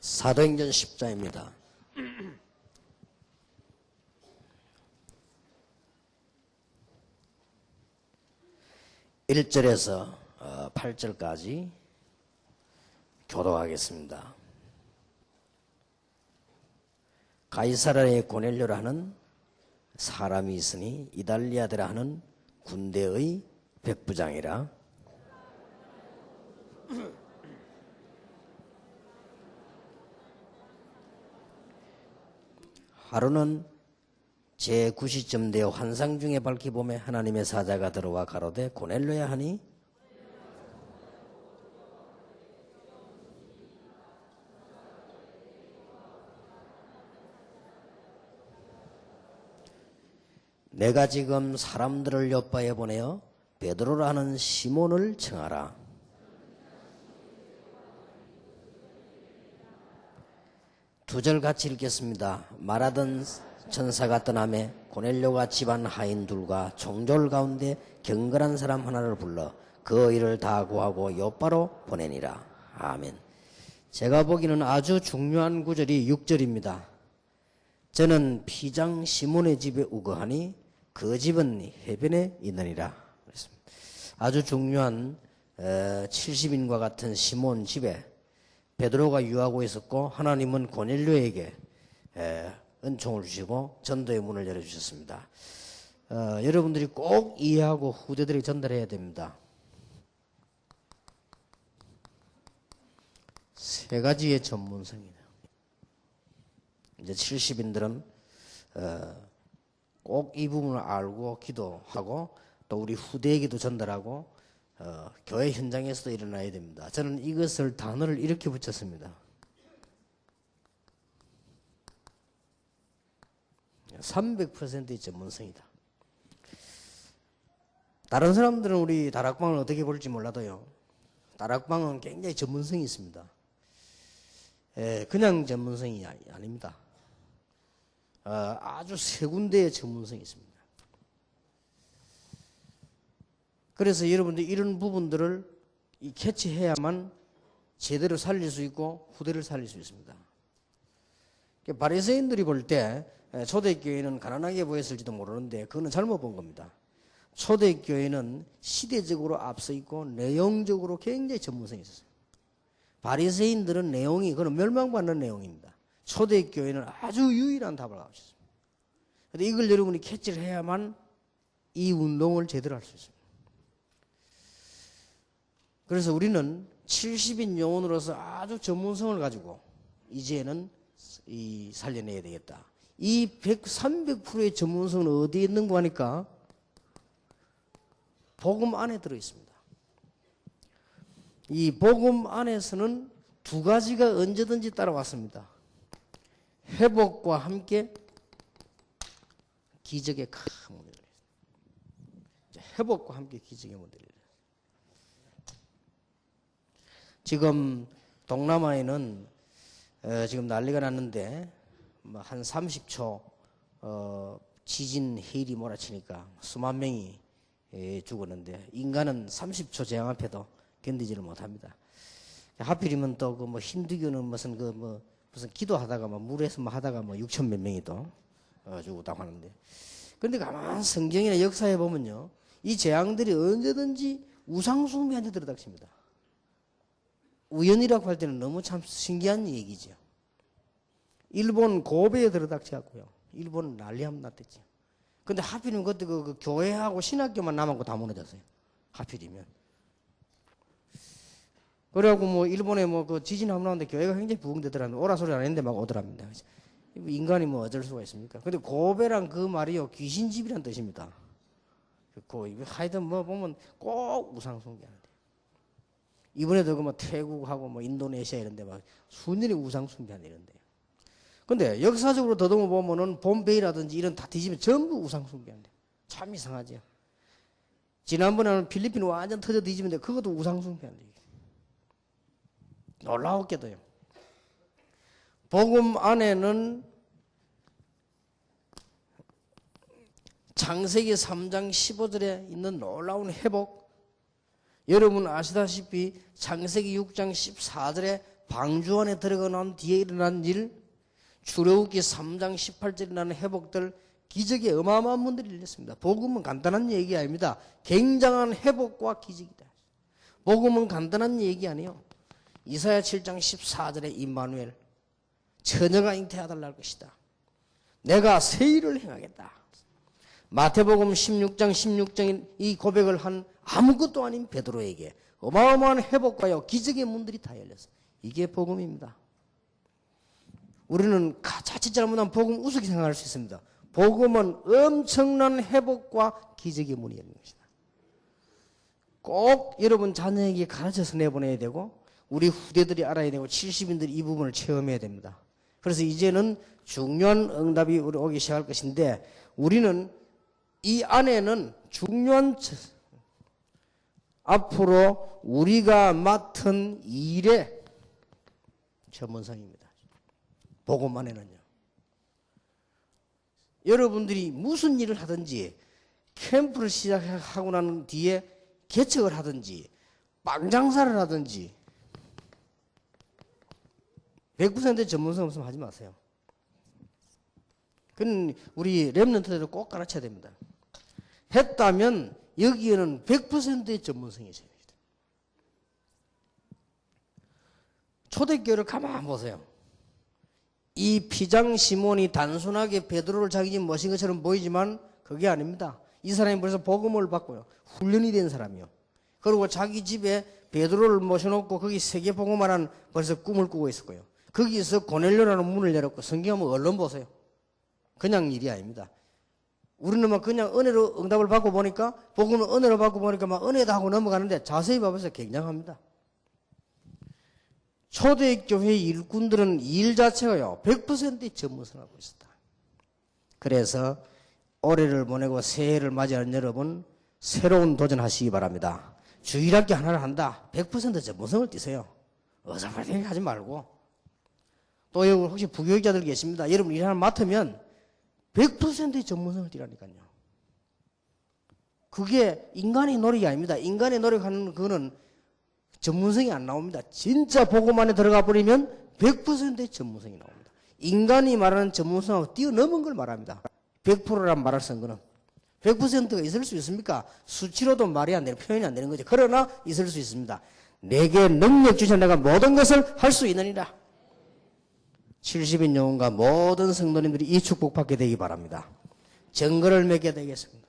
사도행전 10장입니다. 1절에서 8절까지 교독하겠습니다. 가이사랴에 고넬료라 하는 사람이 있으니 이달리아데라 하는 군대의 백부장이라. 하루는 제9시쯤 되어 환상 중에 밝히 보매 하나님의 사자가 들어와 가로되 고넬료야 하니 내가 지금 사람들을 요바에 보내어 베드로라 하는 시몬을 청하라. 두 절 같이 읽겠습니다. 말하던 천사가 떠나매 고넬료가 집안 하인 둘과 총졸 가운데 경건한 사람 하나를 불러 그 일을 다 고하고 요바로 보내니라. 아멘. 제가 보기에는 아주 중요한 구절이 6절입니다. 저는 피장 시몬의 집에 우거하니 그 집은 해변에 있느니라. 아주 중요한 70인과 같은 시몬 집에 베드로가 유하고 있었고 하나님은 고넬료에게 은총을 주시고 전도의 문을 열어주셨습니다. 여러분들이 꼭 이해하고 후대들에게 전달해야 됩니다. 세 가지의 전문성이다. 이제 70인들은 꼭 이 부분을 알고 기도하고 또 우리 후대에게도 전달하고 교회 현장에서도 일어나야 됩니다. 저는 이것을 단어를 이렇게 붙였습니다. 300%의 전문성이다. 다른 사람들은 우리 다락방을 어떻게 볼지 몰라도요. 다락방은 굉장히 전문성이 있습니다. 그냥 전문성이 아닙니다. 아주 세 군데의 전문성이 있습니다. 그래서 여러분들 이런 부분들을 캐치해야만 제대로 살릴 수 있고 후대를 살릴 수 있습니다. 바리새인들이 볼 때 초대교회는 가난하게 보였을지도 모르는데 그거는 잘못 본 겁니다. 초대교회는 시대적으로 앞서 있고 내용적으로 굉장히 전문성이 있었어요. 바리새인들은 내용이 그건 멸망받는 내용입니다. 초대교회는 아주 유일한 답을 가지고 있습니다. 그런데 이걸 여러분이 캐치를 해야만 이 운동을 제대로 할 수 있습니다. 그래서 우리는 70인 영혼으로서 아주 전문성을 가지고 이제는 살려내야 되겠다. 이 300%의 전문성은 어디에 있는가 하니까 복음 안에 들어있습니다. 이 복음 안에서는 두 가지가 언제든지 따라왔습니다. 회복과 함께 기적의 큰 문을 회복과 함께 기적의 문을 지금 동남아에는 지금 난리가 났는데 한 30초 지진 해일이 몰아치니까 수만 명이 죽었는데 인간은 30초 재앙 앞에도 견디지를 못합니다. 하필이면 또 그 뭐 힌두교는 무슨 무슨 기도하다가 물에서 하다가 6천 몇 명이 또 죽었다고 하는데, 그런데 가만 성경이나 역사에 보면요, 이 재앙들이 언제든지 우상숭배한테 들어닥칩니다. 우연이라고 할 때는 너무 참 신기한 얘기죠. 일본 고베에 들어닥쳐갖고요. 일본은 난리하면 났댔죠. 근데 하필이면 그때 그 교회하고 신학교만 남았고 다 무너졌어요. 하필이면. 그래갖고 일본에 그 지진 한번 나오는데 교회가 굉장히 부흥되더라는데 오라 소리 안 했는데 막 오더랍니다. 인간이 어쩔 수가 있습니까? 근데 고베란 그 말이요, 귀신집이란 뜻입니다. 하여튼 보면 꼭 우상숭배하는데. 이번에도 태국하고 인도네시아 이런데 순전히 우상숭배하는 이런데요. 근데 역사적으로 더듬어 보면은 봄베이라든지 이런 다 뒤집으면 전부 우상숭배한대. 참 이상하죠. 지난번에는 필리핀 완전 터져 뒤집는데 그것도 우상숭배한대. 놀라웠게도요. 복음 안에는 창세기 3장 15절에 있는 놀라운 회복, 여러분 아시다시피 창세기 6장 14절에 방주 안에 들어가 난 뒤에 일어난 일, 출애굽기 3장 18절에 나는 회복들, 기적이 어마어마한 문들이 일렸습니다. 복음은 간단한 얘기 아닙니다. 굉장한 회복과 기적이다. 복음은 간단한 얘기 아니에요. 이사야 7장 14절에 임마누엘, 처녀가 잉태하달라 할 것이다. 내가 새 일을 행하겠다. 마태복음 16장 16장 이 고백을 한 아무것도 아닌 베드로에게 어마어마한 회복과요 기적의 문들이 다 열렸어요. 이게 복음입니다. 우리는 자칫 잘못하면 복음 우습게 생각할 수 있습니다. 복음은 엄청난 회복과 기적의 문이 열린 것이다. 꼭 여러분 자녀에게 가르쳐서 내보내야 되고 우리 후대들이 알아야 되고 70인들이 이 부분을 체험해야 됩니다. 그래서 이제는 중요한 응답이 우리 오기 시작할 것인데 우리는 이 안에는 중요한 앞으로 우리가 맡은 일의 전문성입니다. 복음 안에는요. 여러분들이 무슨 일을 하든지 캠프를 시작하고 난 뒤에 개척을 하든지 빵 장사를 하든지 100% 전문성 없으면 하지 마세요. 그건 우리 렘넌트들을 꼭 가르쳐야 됩니다. 했다면 여기에는 100%의 전문성이 있어야 됩니다. 초대교회를 가만 보세요. 이 피장 시몬이 단순하게 베드로를 자기 집 모신 것처럼 보이지만 그게 아닙니다. 이 사람이 벌써 복음을 받고요. 훈련이 된 사람이요. 그리고 자기 집에 베드로를 모셔놓고 거기 세계복음하라는 벌써 꿈을 꾸고 있었고요. 거기서 고넬료라는 문을 열었고 성경 한번 얼른 보세요. 그냥 일이 아닙니다. 우리는 막 그냥 은혜로 응답을 받고 보니까 복음은 은혜로 받고 보니까 막 은혜다 하고 넘어가는데 자세히 봐보세요. 굉장합니다. 초대교회 일꾼들은 일 자체가요 100%의 전문성을 하고 있었다. 그래서 올해를 보내고 새해를 맞이하는 여러분 새로운 도전하시기 바랍니다. 주일학교 하나를 한다. 100% 전문성을 띠세요. 어설프게 하지 말고. 또 여기 혹시 부교육자들 계십니다. 여러분 일 하나 맡으면 100%의 전문성을 띠라니까요. 그게 인간의 노력이 아닙니다. 인간의 노력하는 그거는 전문성이 안 나옵니다. 진짜 복음 안에 들어가 버리면 100%의 전문성이 나옵니다. 인간이 말하는 전문성하고 뛰어넘은 걸 말합니다. 100%란 말할 선거는 100%가 있을 수 있습니까? 수치로도 말이 안 되는 표현이 안 되는 거죠. 그러나 있을 수 있습니다. 내게 능력 주셔 내가 모든 것을 할 수 있느니라. 70인 영혼과 모든 성도님들이 이 축복받게 되기 바랍니다. 정거를 맺게 되겠습니다.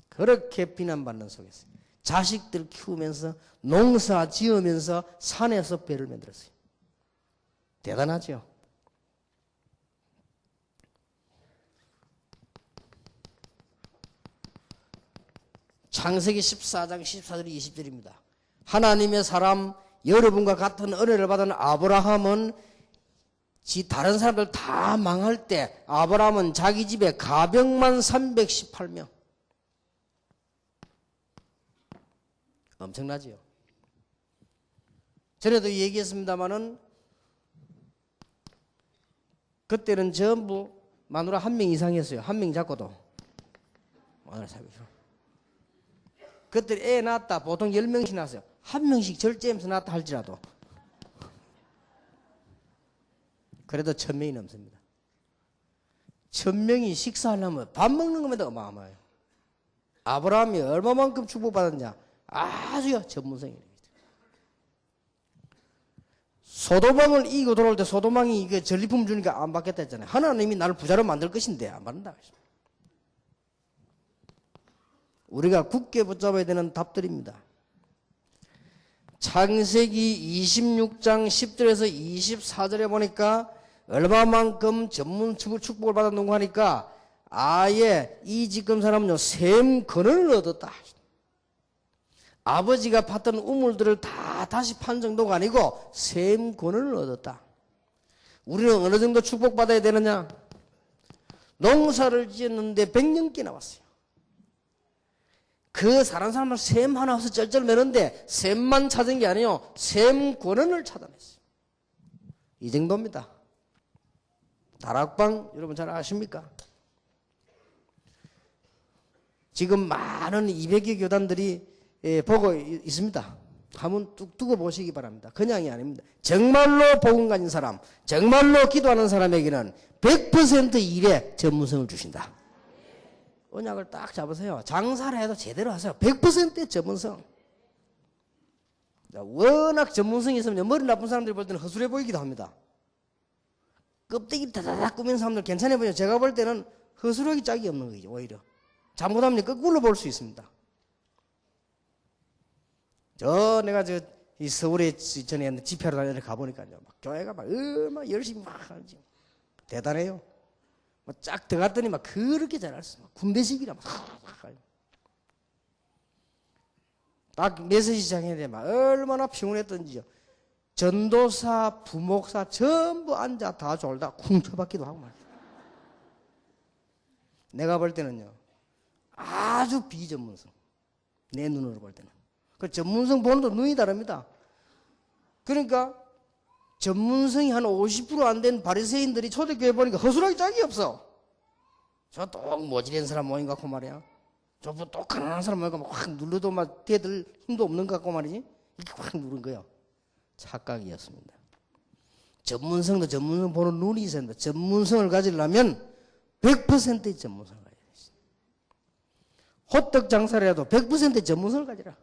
그렇게 비난받는 속에서 자식들 키우면서 농사 지으면서 산에서 배를 만들었어요. 대단하죠. 창세기 14장 14절 20절입니다. 하나님의 사람 여러분과 같은 은혜를 받은 아브라함은 다른 사람들 다 망할 때 아브라함은 자기 집에 가병만 318명. 엄청나지요. 전에도 얘기했습니다마는 그때는 전부 마누라 한 명 이상이었어요. 한 명 잡고도 마누라 사귀죠. 그때 애 낳았다 보통 10명씩 낳았어요. 한 명씩 절제하면서 낳았다 할지라도 그래도 1000명이 넘습니다. 1000명이 식사하려면 밥 먹는 것마다 어마어마해요. 아브라함이 얼마만큼 축복받았냐. 아주 전문성입니다. 소도망을 이기고 돌아올 때 소도망이 이게 전리품 주니까 안 받겠다 했잖아요. 하나님이 나를 부자로 만들 것인데 안 받는다. 우리가 굳게 붙잡아야 되는 답들입니다. 창세기 26장 10절에서 24절에 보니까 얼마만큼 전문 축복을 받았는고 하니까 아예 이 지금 사람은요 셈 근원을 얻었다. 아버지가 팠던 우물들을 다 다시 판 정도가 아니고 셈 근원을 얻었다. 우리는 어느 정도 축복받아야 되느냐? 농사를 지었는데 100년께 나왔어요. 그 사람들 셈 하나 없어 쩔쩔 매는데 셈만 찾은 게 아니에요. 셈 근원을 찾아냈어요. 이 정도입니다. 다락방 여러분 잘 아십니까? 지금 많은 200여 교단들이 보고 있습니다. 한번 뚝 두고 보시기 바랍니다. 그냥이 아닙니다. 정말로 복음 가진 사람, 정말로 기도하는 사람에게는 100% 일에 전문성을 주신다. 언약을 딱 잡으세요. 장사를 해도 제대로 하세요. 100%의 전문성. 워낙 전문성이 있으면 머리 나쁜 사람들이 볼 때는 허술해 보이기도 합니다. 껍데기 다다닥 꾸민 사람들 괜찮아 보여요. 제가 볼 때는 허술하기 짝이 없는 거죠. 오히려 잘못하면 거꾸로 볼 수 있습니다. 내가 이 서울에 전에 집회하러 다니는 데 가보니까요, 막 교회가 막 얼마나 열심히 막 하는지 대단해요. 막 쫙 들어갔더니 막 그렇게 잘했어. 군대식이라 막 딱 메시지 시작했는데 막 얼마나 피곤했던지요. 전도사, 부목사 전부 앉아 다 졸다 쿵쳐받기도 하고 말이야. 내가 볼 때는요, 아주 비전문성. 내 눈으로 볼 때는. 그 전문성 보는 도 눈이 다릅니다. 그러니까 전문성이 한 50% 안 된 바리새인들이 초대교회 보니까 허술하기 짝이 없어. 저 똑 모질한 사람 모인 것 같고 말이야. 저분 똑 가난한 사람 모인 것 같고 확 눌러도 막 걔들 힘도 없는 것 같고 말이지. 이렇게 확 누른 거예요. 착각이었습니다. 전문성도 전문성 보는 눈이 있어야 된다. 전문성을 가지려면 100%의 전문성을 가져야 돼. 호떡 장사를 해도 100%의 전문성을 가지라.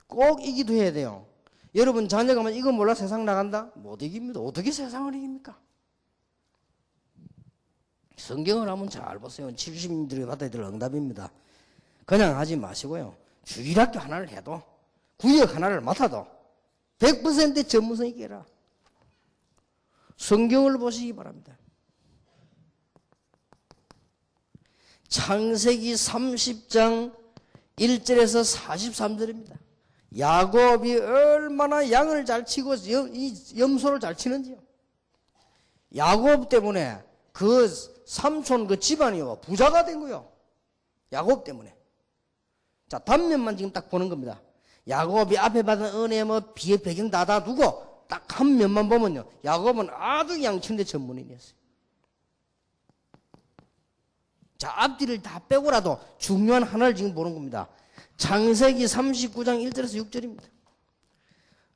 꼭 이기도 해야 돼요. 여러분 자녀가 이거 몰라 세상 나간다? 못 이깁니다. 어떻게 세상을 이깁니까? 성경을 한번 잘 보세요. 70인들이 받아야 될 응답입니다. 그냥 하지 마시고요. 주일학교 하나를 해도 구역 하나를 맡아도 100%의 전문성 있게 해라. 성경을 보시기 바랍니다. 창세기 30장 1절에서 43절입니다. 야곱이 얼마나 양을 잘 치고 염소를 잘 치는지요. 야곱 때문에 그 삼촌 그 집안이요 부자가 된 거요. 야곱 때문에. 자, 단면만 지금 딱 보는 겁니다. 야곱이 앞에 받은 은혜 배경 다 두고 딱 한 면만 보면요, 야곱은 아주 양치는데 전문인이었어요. 자, 앞뒤를 다 빼고라도 중요한 하나를 지금 보는 겁니다. 창세기 39장 1절에서 6절입니다.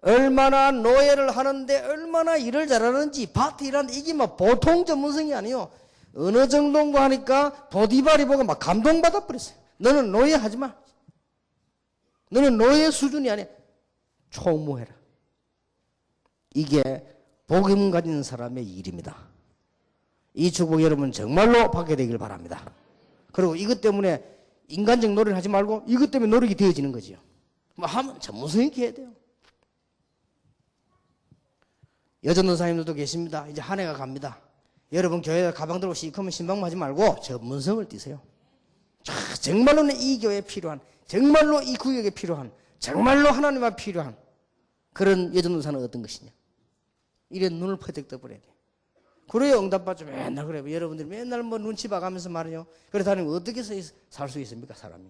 얼마나 노예를 하는데 얼마나 일을 잘하는지, 밭에 일하는데 이게 막 보통 전문성이 아니에요. 어느 정도인가 하니까 보디발이 보고 막 감동받아 버렸어요. 너는 노예 하지 마. 너는 노예 수준이 아니야. 총무해라. 이게 복음 가진 사람의 일입니다. 이 축복 여러분 정말로 받게 되길 바랍니다. 그리고 이것 때문에 인간적 노력을 하지 말고 이것 때문에 노력이 되어지는 거지요. 뭐 하면 전문성 있게 해야 돼요. 여전도사님들도 계십니다. 이제 한 해가 갑니다. 여러분 교회에 가방 들고 시커먼 신방 하지 말고 전문성을 띠세요. 정말로 이 교회에 필요한, 정말로 이 구역에 필요한, 정말로 하나님 앞에 필요한 그런 여전도사는 어떤 것이냐. 이래 눈을 퍼뜩 떠버려야 돼. 그래야 응답받죠. 맨날 그래요. 여러분들이 맨날 뭐 눈치 봐가면서 말이요. 그렇다면 어떻게 살 수 있습니까, 사람이?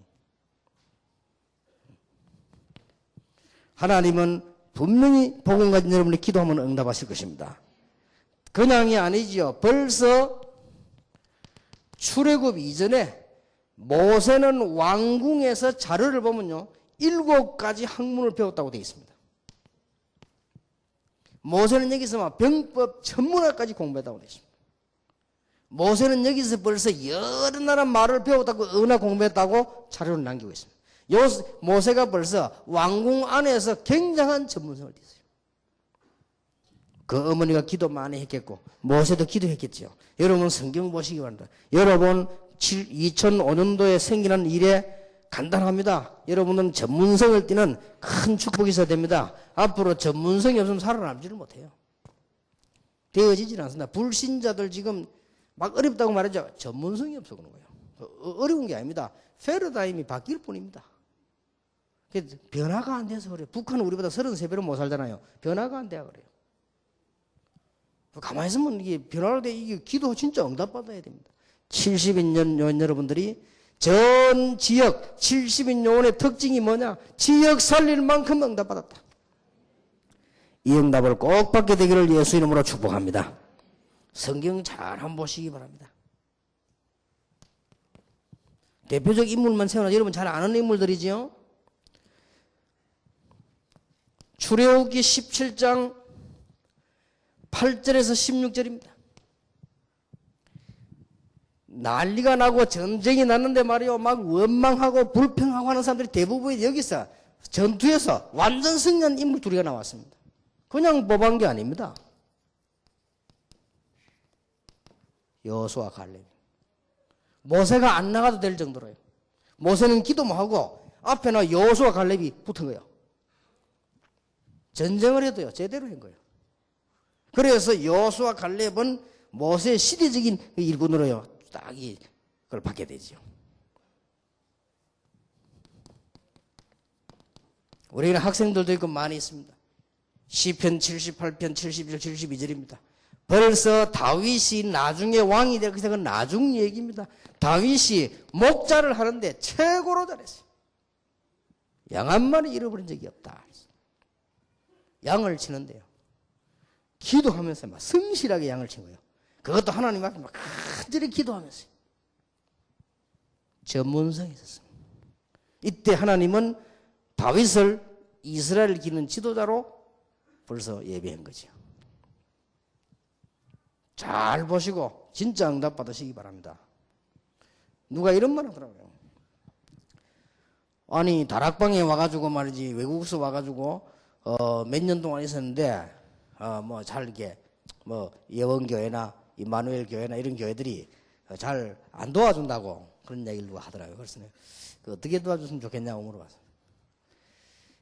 하나님은 분명히 복음 가진 여러분이 기도하면 응답하실 것입니다. 그냥이 아니지요. 벌써 출애굽 이전에 모세는 왕궁에서 자료를 보면요, 7가지 학문을 배웠다고 되어 있습니다. 모세는 여기서 병법 전문화까지 공부했다고 되어 있습니다. 모세는 여기서 벌써 여러 나라 말을 배웠다고, 언어 공부했다고 자료를 남기고 있습니다. 모세가 벌써 왕궁 안에서 굉장한 전문성을 띠었어요. 그 어머니가 기도 많이 했겠고 모세도 기도했겠죠. 여러분 성경 보시기 바랍니다. 여러분 2005년도에 생기는 일에 간단합니다. 여러분은 전문성을 띠는 큰 축복이 있어야 됩니다. 앞으로 전문성이 없으면 살아남지를 못해요. 되어지질 않습니다. 불신자들 지금 막 어렵다고 말하죠. 전문성이 없어 그런 거예요. 어려운 게 아닙니다. 패러다임이 바뀔 뿐입니다. 변화가 안 돼서 그래요. 북한은 우리보다 33배로 못 살잖아요. 변화가 안 돼야 그래요. 가만히 있으면 이게 변화를 돼, 이게 기도 진짜 응답받아야 됩니다. 70인 요원 여러분들이 전 지역 70인 요원의 특징이 뭐냐? 지역 살릴 만큼 응답받았다. 이 응답을 꼭 받게 되기를 예수 이름으로 축복합니다. 성경 잘 한번 보시기 바랍니다. 대표적 인물만 세워놔. 여러분 잘 아는 인물들이지요. 출애굽기 17장 8절에서 16절입니다. 난리가 나고 전쟁이 났는데 말이요, 막 원망하고 불평하고 하는 사람들이 대부분이 여기서 전투에서 완전 승리한 인물 둘이가 나왔습니다. 그냥 뽑은 게 아닙니다. 여호수아 갈렙. 모세가 안 나가도 될 정도로요. 모세는 기도만 하고 앞에는 여호수아 갈렙이 붙은 거예요. 전쟁을 해도요, 제대로 한 거예요. 그래서 여호수아 갈렙은 모세의 시대적인 일꾼으로요, 딱 그걸 받게 되죠. 우리는 학생들도 있고 많이 있습니다. 시편 78편 71, 72절입니다. 벌써 다윗이 나중에 왕이 될 것은 나중 얘기입니다. 다윗이 목자를 하는데 최고로 잘했어요. 양 한 마리 잃어버린 적이 없다. 양을 치는데요, 기도하면서 막 성실하게 양을 친 거예요. 그것도 하나님 앞에 막 간절히 기도하면서 전문성이 있었습니다. 이때 하나님은 다윗을 이스라엘을 기는 지도자로 벌써 예비한 거죠. 잘 보시고 진짜 응답 받으시기 바랍니다. 누가 이런 말 하더라고요. 아니 다락방에 와가지고 말이지, 외국에서 와가지고 몇 년 동안 있었는데 뭐 잘 이렇게 뭐 예원교회나 임마누엘 교회나 이런 교회들이 잘 안 도와준다고 그런 얘기를 누가 하더라고요. 그래서 그 어떻게 도와줬으면 좋겠냐고 물어봤어요.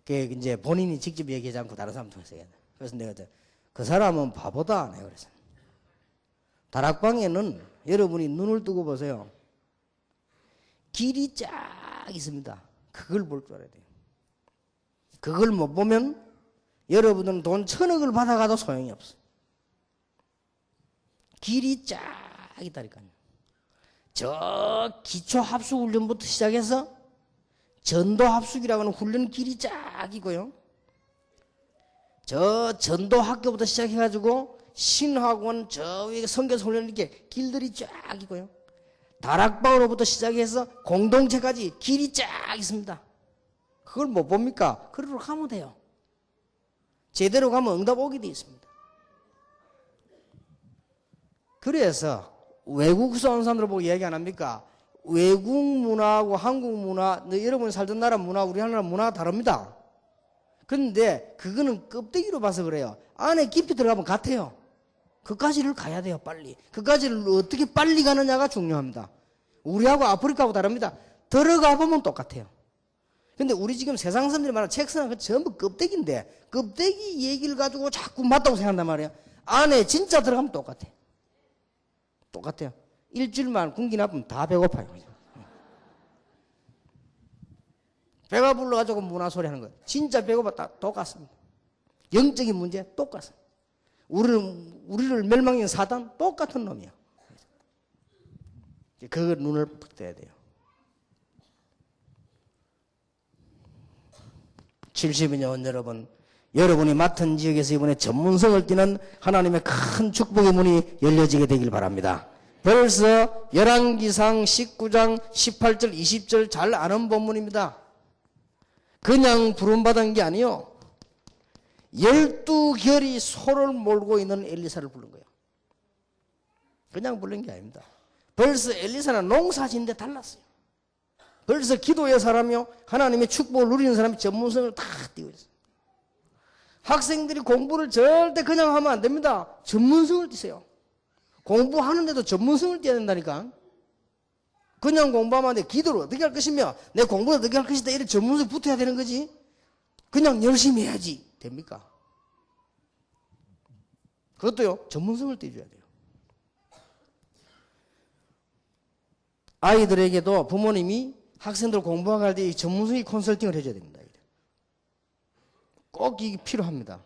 그 이제 본인이 직접 얘기하지 않고 다른 사람 통해서 얘기해. 그래서 내가 그 사람은 바보다 내가 그랬어요. 다락방에는 여러분이 눈을 뜨고 보세요. 길이 쫙 있습니다. 그걸 볼 줄 알아야 돼요. 그걸 못 보면 여러분들은 돈 1,000억을 받아가도 소용이 없어요. 길이 쫙 있다니까요. 저 기초합숙훈련부터 시작해서 전도합숙이라고 하는 훈련 길이 쫙 있고요. 저 전도학교부터 시작해가지고 신학원 저 위에 선교사 훈련 이렇게 길들이 쫙 있고요. 다락방으로부터 시작해서 공동체까지 길이 쫙 있습니다. 그걸 못 봅니까? 그리로 가면 돼요. 제대로 가면 응답 오게 돼 있습니다. 그래서 외국에서 온 사람들 보고 이야기 안 합니까? 외국 문화하고 한국 문화, 여러분이 살던 나라 문화, 우리나라 문화가 다릅니다. 그런데 그거는 껍데기로 봐서 그래요. 안에 깊이 들어가면 같아요. 그까지를 가야 돼요, 빨리. 그까지를 어떻게 빨리 가느냐가 중요합니다. 우리하고 아프리카하고 다릅니다. 들어가 보면 똑같아요. 근데 우리 지금 세상 사람들이 말하는 책상은 전부 껍데기인데, 껍데기 얘기를 가지고 자꾸 맞다고 생각한단 말이에요. 안에 진짜 들어가면 똑같아요. 똑같아요. 일주일만 군기 나쁘면 다 배고파요. 배가 불러가지고 문화소리 하는 거예요. 진짜 배고팠다 똑같습니다. 영적인 문제 똑같습니다. 우리를 멸망시킨 사단 똑같은 놈이에요. 그 눈을 떠야 돼요. 70년 여러분, 여러분이 맡은 지역에서 이번에 전문성을 띠는 하나님의 큰 축복의 문이 열려지게 되길 바랍니다. 벌써 열왕기상 19장 18절 20절 잘 아는 본문입니다. 그냥 부름받은 게 아니요, 12결이 소를 몰고 있는 엘리사를 부른 거예요. 그냥 부른 게 아닙니다. 벌써 엘리사는 농사짓는데 달랐어요. 벌써 기도의 사람이요, 하나님의 축복을 누리는 사람이 전문성을 다 띄고 있어요. 학생들이 공부를 절대 그냥 하면 안 됩니다. 전문성을 띄세요. 공부하는데도 전문성을 띄어야 된다니까. 그냥 공부하면 안 돼. 기도를 어떻게 할 것이며 내 공부를 어떻게 할 것이다, 이런 전문성이 붙어야 되는 거지. 그냥 열심히 해야지 됩니까? 그것도요, 전문성을 띄줘야 돼요. 아이들에게도 부모님이 학생들 공부하고 할 때 전문성의 컨설팅을 해줘야 됩니다. 꼭 이게 필요합니다.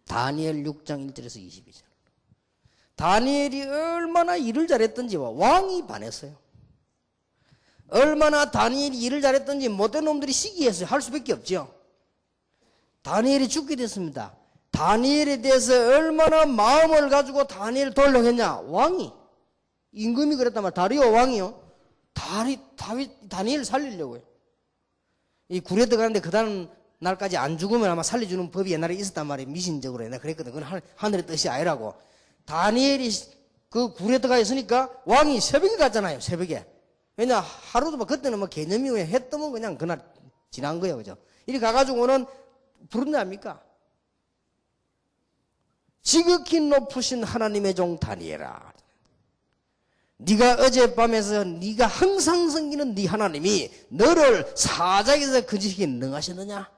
다니엘 6장 1절에서 22절. 다니엘이 얼마나 일을 잘했던지 왕이 반했어요. 얼마나 다니엘이 일을 잘했던지 못된 놈들이 시기했어요. 할 수밖에 없죠. 다니엘이 죽게 됐습니다. 다니엘에 대해서 얼마나 마음을 가지고 다니엘 도우려고 했냐? 왕이. 임금이 그랬단 말이야. 다리오 왕이요. 다니엘 살리려고요. 이 굴에 들어가는데 그 다음 날까지 안 죽으면 아마 살려주는 법이 옛날에 있었단 말이에요. 미신적으로. 내가 그랬거든. 그건 하늘의 뜻이 아니라고. 다니엘이 그 굴에 들어가 있으니까 왕이 새벽에 갔잖아요. 새벽에. 왜냐, 하루도 뭐 그때는 뭐 개념이 왜 해 뜨면 그냥 그날 지난 거예요. 그죠? 이리 가가지고는 부른다 합니까? 지극히 높으신 하나님의 종 다니엘아. 네가 어젯밤에서 네가 항상 섬기는 네 하나님이 너를 사자에서 건지시키기 능하셨느냐?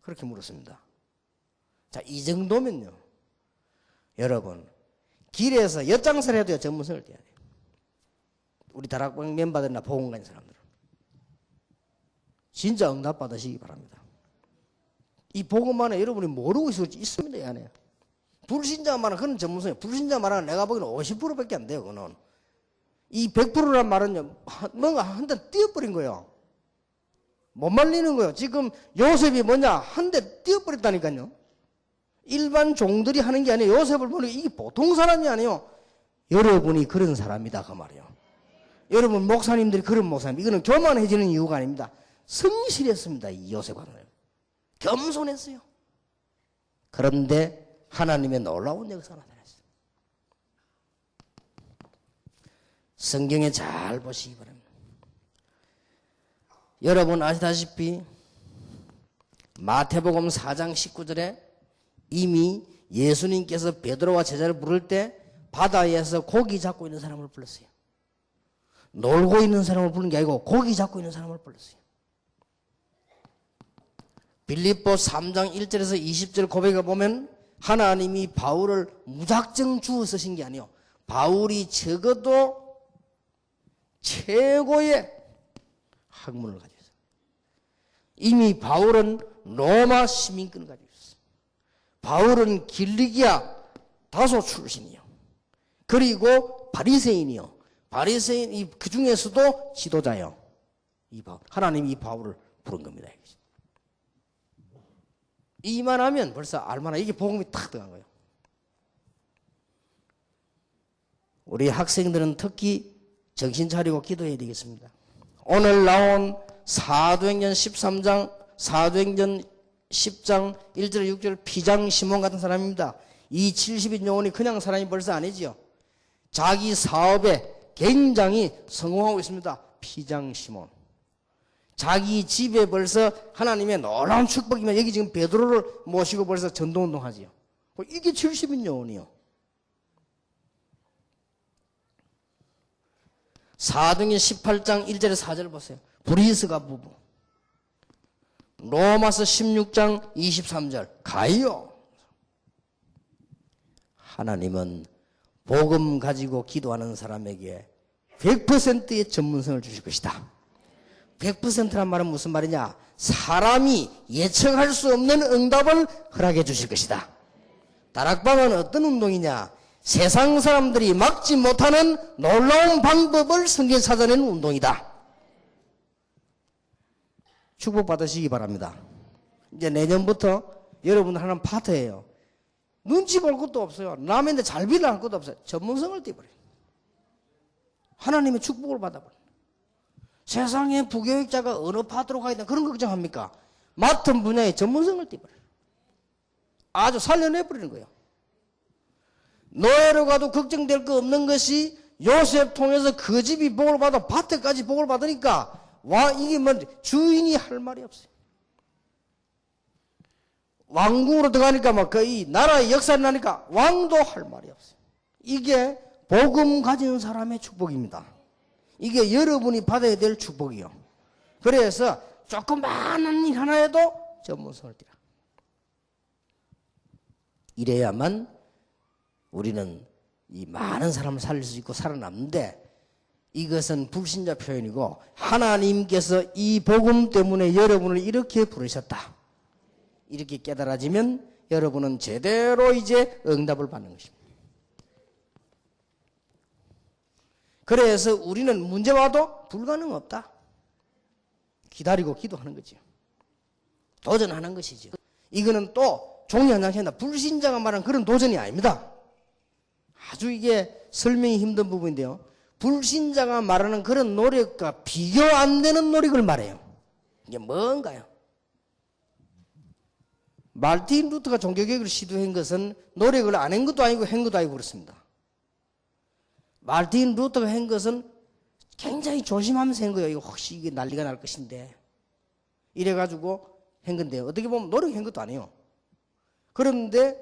그렇게 물었습니다. 자, 이 정도면요. 여러분, 길에서 엿장사를 해도요, 전문성을 떼야 돼요. 우리 다락방 멤버들이나 보건 가는 사람들은. 진짜 응답 받으시기 바랍니다. 이 복음만에 여러분이 모르고 있습니다, 이 안에. 불신자 말은 그런 전문성이에요. 불신자 말은 내가 보기에는 50%밖에 안 돼요, 그거는. 이 100%란 말은요, 뭔가 한 대 띄어버린 거예요. 못 말리는 거예요. 지금 요셉이 뭐냐, 한 대 띄어버렸다니까요. 일반 종들이 하는 게 아니에요. 요셉을 보니 이게 보통 사람이 아니에요. 여러분이 그런 사람이다, 그 말이에요. 여러분 목사님들이 그런 목사님, 이거는 교만해지는 이유가 아닙니다. 성실했습니다, 이 요셉은. 겸손했어요. 그런데 하나님의 놀라운 역사가 나타났어요. 성경에 잘 보시기 바랍니다. 여러분 아시다시피 마태복음 4장 19절에 이미 예수님께서 베드로와 제자를 부를 때 바다에서 고기 잡고 있는 사람을 불렀어요. 놀고 있는 사람을 부른 게 아니고 고기 잡고 있는 사람을 불렀어요. 빌립보 3장 1절에서 20절 고백을 보면 하나님이 바울을 무작정 주어 쓰신 게 아니에요. 바울이 적어도 최고의 학문을 가지고 있어요. 이미 바울은 로마 시민권을 가지고 있어요. 바울은 길리기아 다소 출신이요. 그리고 바리새인이요. 바리새인 그 중에서도 지도자요. 이 바울. 하나님이 이 바울을 부른 겁니다. 이만하면 벌써 알만한 이게 복음이 탁 들어간 거예요. 우리 학생들은 특히 정신 차리고 기도해야 되겠습니다. 오늘 나온 사도행전 13장, 사도행전 10장 1절 6절 피장 시몬 같은 사람입니다. 이 70인 영혼이 그냥 사람이 벌써 아니지요. 자기 사업에 굉장히 성공하고 있습니다. 피장 시몬. 자기 집에 벌써 하나님의 놀라운 축복이면 여기 지금 베드로를 모시고 벌써 전도운동 하지요. 이게 70인 영혼이요. 사도행전 18장 1절에 4절 보세요. 브리스가 부부. 로마서 16장 23절 가이오. 하나님은 복음 가지고 기도하는 사람에게 100%의 전문성을 주실 것이다. 100%란 말은 무슨 말이냐? 사람이 예측할 수 없는 응답을 허락해 주실 것이다. 다락방은 어떤 운동이냐? 세상 사람들이 막지 못하는 놀라운 방법을 성경에 찾아내는 운동이다. 축복받으시기 바랍니다. 이제 내년부터 여러분들 하는 파트예요. 눈치 볼 것도 없어요. 남인데 잘 빌어할 것도 없어요. 전문성을 띄버려요. 하나님의 축복을 받아버려요. 세상에 부교육자가 어느 파트로 가야 되나 그런 거 걱정합니까? 맡은 분야의 전문성을 띄버려요. 아주 살려내버리는 거예요. 노예로 가도 걱정될 거 없는 것이 요셉 통해서 그 집이 복을 받아 밭에까지 복을 받으니까 와 이게 뭐 주인이 할 말이 없어요. 왕궁으로 들어가니까 막 거의 나라의 역사를 나니까 왕도 할 말이 없어요. 이게 복음 가진 사람의 축복입니다. 이게 여러분이 받아야 될 축복이요. 그래서 조그마한 일 하나 해도 전문성을 띠라. 이래야만 우리는 이 많은 사람을 살릴 수 있고 살아남는데 이것은 불신자 표현이고 하나님께서 이 복음 때문에 여러분을 이렇게 부르셨다. 이렇게 깨달아지면 여러분은 제대로 이제 응답을 받는 것입니다. 그래서 우리는 문제 와도 불가능 없다. 기다리고 기도하는 거죠. 도전하는 것이죠. 이거는 또 종이 한 장씩 한다. 불신자가 말하는 그런 도전이 아닙니다. 아주 이게 설명이 힘든 부분인데요. 불신자가 말하는 그런 노력과 비교 안 되는 노력을 말해요. 이게 뭔가요? 마르틴 루터가 종교개혁을 시도한 것은 노력을 안 한 것도 아니고 한 것도 아니고 그렇습니다. 마르틴 루터가 한 것은 굉장히 조심하면서 한 거예요. 이거 혹시 이게 난리가 날 것인데. 이래가지고 한 건데요. 어떻게 보면 노력한 것도 아니에요. 그런데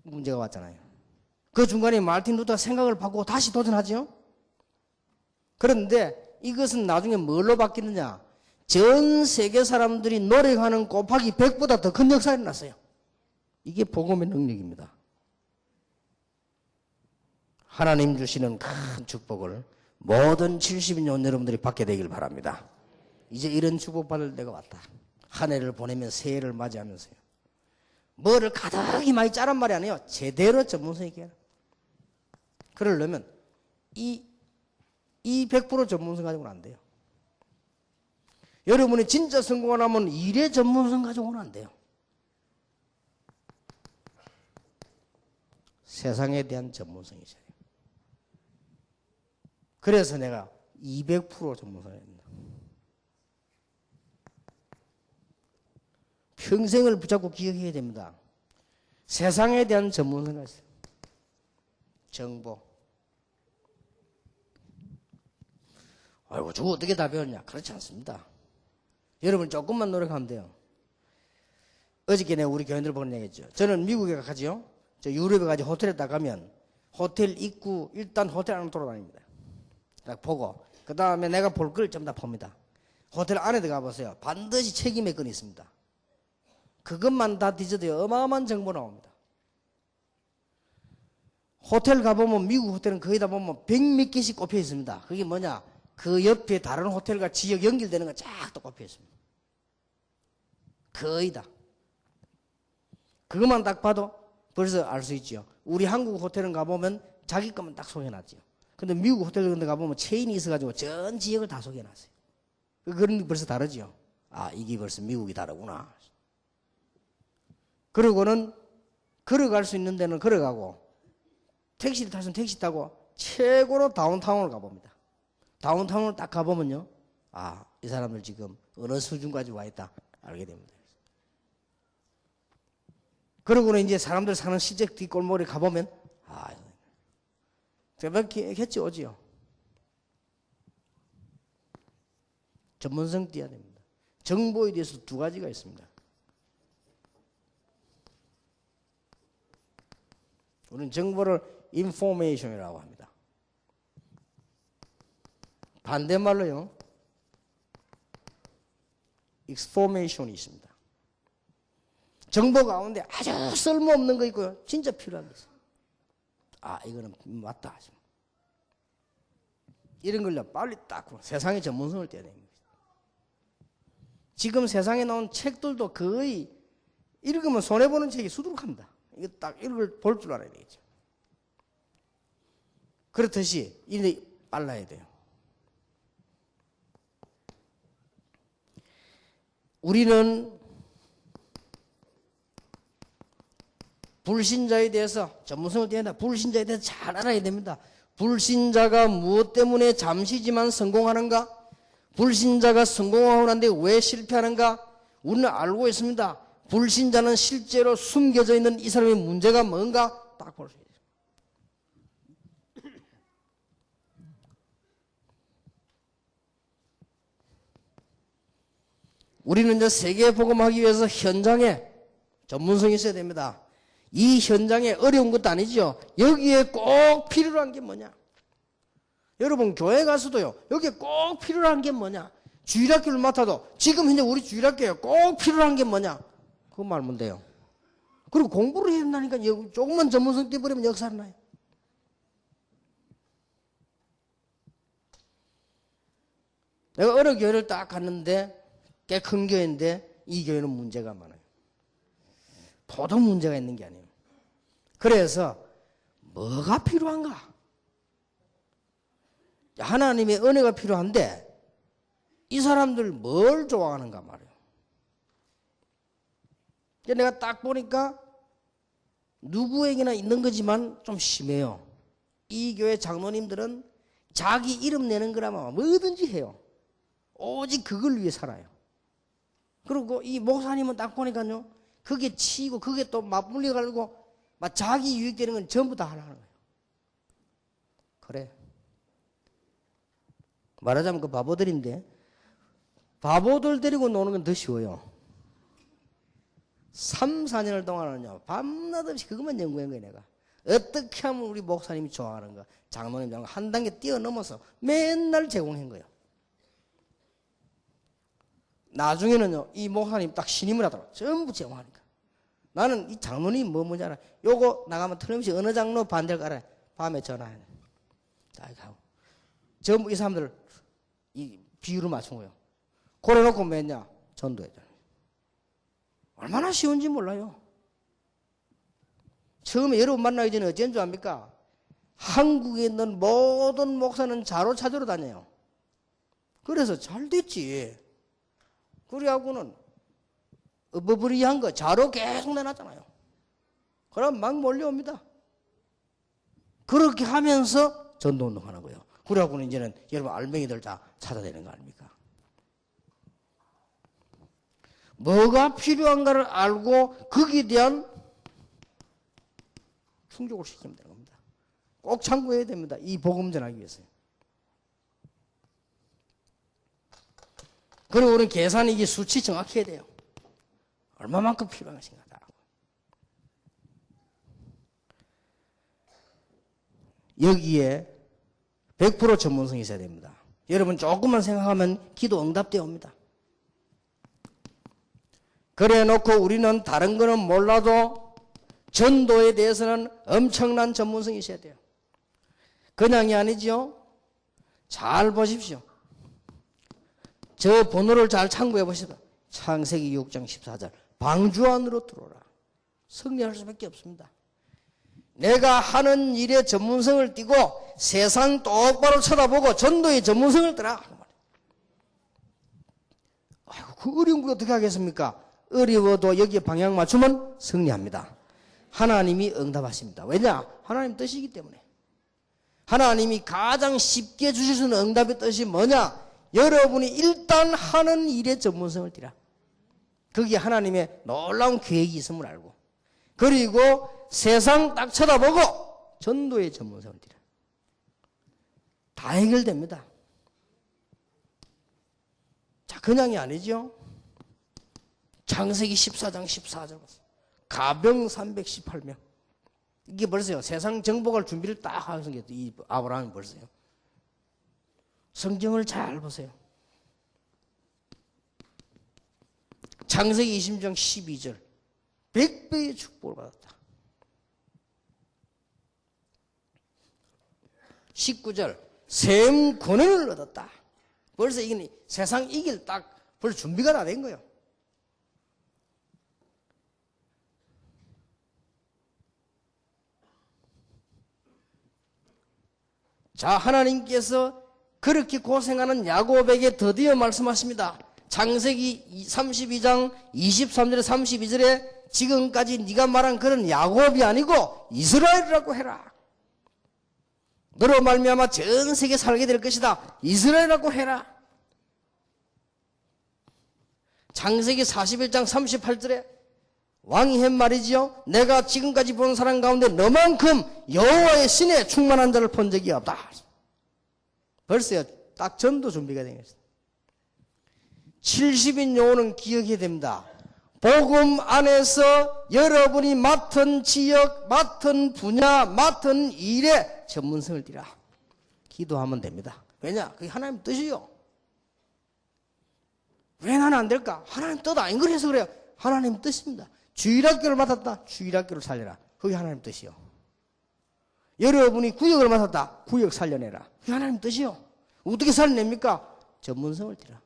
문제가 왔잖아요. 그 중간에 마르틴 루터가 생각을 바꾸고 다시 도전하죠. 그런데 이것은 나중에 뭘로 바뀌느냐? 전 세계 사람들이 노력하는 곱하기 100보다 더 큰 역사가 일어났어요. 이게 복음의 능력입니다. 하나님 주시는 큰 축복을 모든 70년 여러분들이 받게 되길 바랍니다. 이제 이런 축복 받을 때가 왔다. 한 해를 보내면 새해를 맞이하면서요. 뭐를 가득히 많이 짜란 말이 아니에요. 제대로 전문성 있게 해라. 그러려면 이 100% 전문성 가지고는 안 돼요. 여러분이 진짜 성공을 하면 일의 전문성 가지고는 안 돼요. 세상에 대한 전문성이 있어요. 그래서 내가 200% 전문성을 합니다. 평생을 붙잡고 기억해야 됩니다. 세상에 대한 전문성이 있어요. 정보. 아이고, 저거 어떻게 다 배웠냐? 그렇지 않습니다. 여러분 조금만 노력하면 돼요. 어저께 내가 우리 교인들 보는 얘기했죠. 저는 미국에 가지요. 저 유럽에 가지 호텔에 딱 가면 호텔 입구 일단 호텔 안으로 돌아다닙니다. 딱 보고 그 다음에 내가 볼 걸 전부 다 봅니다. 호텔 안에 들어가 보세요. 반드시 책임의 건이 있습니다. 그것만 다 뒤져도 어마어마한 정보 나옵니다. 호텔 가보면 미국 호텔은 거의 다 보면 100몇 개씩 꼽혀 있습니다. 그게 뭐냐? 그 옆에 다른 호텔과 지역 연결되는 거 쫙 또 꼽혀 있습니다. 거의 다. 그것만 딱 봐도 벌써 알 수 있죠. 우리 한국 호텔은 가보면 자기 것만 딱 소개해놨죠. 근데 미국 호텔 같은 데 가보면 체인이 있어가지고 전 지역을 다 소개해놨어요. 그런 게 벌써 다르죠. 아, 이게 벌써 미국이 다르구나. 그러고는 걸어갈 수 있는 데는 걸어가고 택시를 타시면 택시 타고 최고로 다운타운을 가봅니다. 다운타운을 딱 가보면요. 아, 이 사람들 지금 어느 수준까지 와 있다 알게 됩니다. 그러고는 이제 사람들 사는 시적 뒷골목에 가보면 아, 새벽했지 오지요. 전문성 띄어야 됩니다. 정보에 대해서 두 가지가 있습니다. 우리는 정보를 인포메이션이라고 합니다. 반대말로요. 익스포메이션이 있습니다. 정보 가운데 아주 쓸모없는 거 있고요. 진짜 필요한 거 있어요. 아, 이거는 맞다. 이런 걸요. 빨리 딱 세상의 전문성을 떼야 됩니다. 지금 세상에 나온 책들도 거의 읽으면 손해보는 책이 수두룩합니다. 이거 딱 이걸 볼 줄 알아야 되겠죠. 그렇듯이 일이 빨라야 돼요. 우리는 불신자에 대해서 전문성을 떼야 된다. 불신자에 대해서 잘 알아야 됩니다. 불신자가 무엇 때문에 잠시지만 성공하는가? 불신자가 성공하고 난 뒤에 왜 실패하는가? 우리는 알고 있습니다. 불신자는 실제로 숨겨져 있는 이 사람의 문제가 뭔가 딱 볼 수 있어요. 우리는 이제 세계 복음하기 위해서 현장에 전문성이 있어야 됩니다. 이 현장에 어려운 것도 아니죠. 여기에 꼭 필요한 게 뭐냐? 여러분 교회 가서도요. 여기에 꼭 필요한 게 뭐냐? 주일학교를 맡아도 지금 현재 우리 주일학교에 꼭 필요한 게 뭐냐? 그거 말면 돼요. 그리고 공부를 해야 된다니까 조금만 전문성 떼버리면 역사를 나요. 내가 어느 교회를 딱 갔는데 꽤 큰 교회인데 이 교회는 문제가 많아요. 보통 문제가 있는 게 아니에요. 그래서 뭐가 필요한가? 하나님의 은혜가 필요한데 이 사람들 뭘 좋아하는가 말이에요. 내가 딱 보니까 누구에게나 있는 거지만 좀 심해요. 이 교회 장로님들은 자기 이름 내는 거라면 뭐든지 해요. 오직 그걸 위해 살아요. 그리고 이 목사님은 딱 보니까요, 그게 치이고 그게 또 맞물려 가지고 막 자기 유익되는 건 전부 다 하라는 거예요. 그래. 말하자면 그 바보들인데, 바보들 데리고 노는 건 더 쉬워요. 3, 4년을 동안은요, 밤낮 없이 그것만 연구한 거예요, 내가. 어떻게 하면 우리 목사님이 좋아하는가, 장로님 한 단계 뛰어넘어서 맨날 제공한 거예요. 나중에는요, 이 목사님 딱 신임을 하더라고. 전부 제공하니까. 나는 이 장로님 뭔지 알아? 요거 나가면 틀림없이 어느 장로 반대를 깔아. 밤에 전화해. 딱 하고. 전부 이 사람들 이 비율을 맞춘 거예요. 그래놓고 뭐냐? 전도해줘. 얼마나 쉬운지 몰라요. 처음에 여러분 만나기 전에 어쩐 줄 압니까? 한국에 있는 모든 목사는 자로 찾으러 다녀요. 그래서 잘 됐지. 그래하고는 어버버리한 거 자로 계속 내놨잖아요. 그럼 막 몰려옵니다. 그렇게 하면서 전도운동 하는 거예요. 그래하고는 이제는 여러분 알맹이들 다 찾아내는 거 아닙니까? 뭐가 필요한가를 알고 거기에 대한 충족을 시키면 되는 겁니다. 꼭 참고해야 됩니다. 이 복음 전하기 위해서요. 그리고 우리는 계산이 이게 수치 정확히 해야 돼요. 얼마만큼 필요한 것인가. 여기에 100% 전문성이 있어야 됩니다. 여러분 조금만 생각하면 기도 응답되어 옵니다. 그래 놓고 우리는 다른 거는 몰라도 전도에 대해서는 엄청난 전문성이 있어야 돼요. 그냥이 아니죠. 잘 보십시오. 저 번호를 잘 참고해 보시다. 창세기 6장 14절. 방주 안으로 들어오라. 승리할 수밖에 없습니다. 내가 하는 일의 전문성을 띠고 세상 똑바로 쳐다보고 전도의 전문성을 띠라. 아이고, 그 어려운 거 어떻게 하겠습니까? 어려워도 여기에 방향 맞추면 승리합니다. 하나님이 응답하십니다. 왜냐? 하나님 뜻이기 때문에. 하나님이 가장 쉽게 주실 수 있는 응답의 뜻이 뭐냐? 여러분이 일단 하는 일의 전문성을 띠라. 거기에 하나님의 놀라운 계획이 있음을 알고, 그리고 세상 딱 쳐다보고 전도의 전문성을 띠라. 다 해결됩니다. 자, 그냥이 아니죠. 창세기 14장 14절 가병 318명. 이게 벌써요. 세상 정복할 준비를 딱 하면서 이 아브라함이 벌써요. 성경을 잘 보세요. 창세기 20장 12절 100배의 축복을 받았다. 19절 셈 권한을 얻었다. 벌써 이게 세상 이길 딱 벌써 준비가 다 된 거예요. 자, 하나님께서 그렇게 고생하는 야곱에게 드디어 말씀하십니다. 창세기 32장 23절에 32절에 지금까지 네가 말한 그런 야곱이 아니고 이스라엘이라고 해라. 너로 말미암아 전 세계 살게 될 것이다. 이스라엘이라고 해라. 창세기 41장 38절에 왕이 한 말이지요. 내가 지금까지 본 사람 가운데 너만큼 여호와의 신에 충만한 자를 본 적이 없다. 벌써요. 딱 전도 준비가 된 것입니다. 70인 요원은 기억해야 됩니다. 복음 안에서 여러분이 맡은 지역, 맡은 분야, 맡은 일에 전문성을 띠라. 기도하면 됩니다. 왜냐? 그게 하나님 뜻이요. 왜 나는 안 될까? 하나님 뜻 아닌 걸 해서 그래요. 하나님 뜻입니다. 주일학교를 맡았다. 주일학교를 살려라. 그게 하나님 뜻이요. 여러분이 구역을 맡았다. 구역 살려내라. 그게 하나님 뜻이요. 어떻게 살려냅니까? 전문성을 띠라.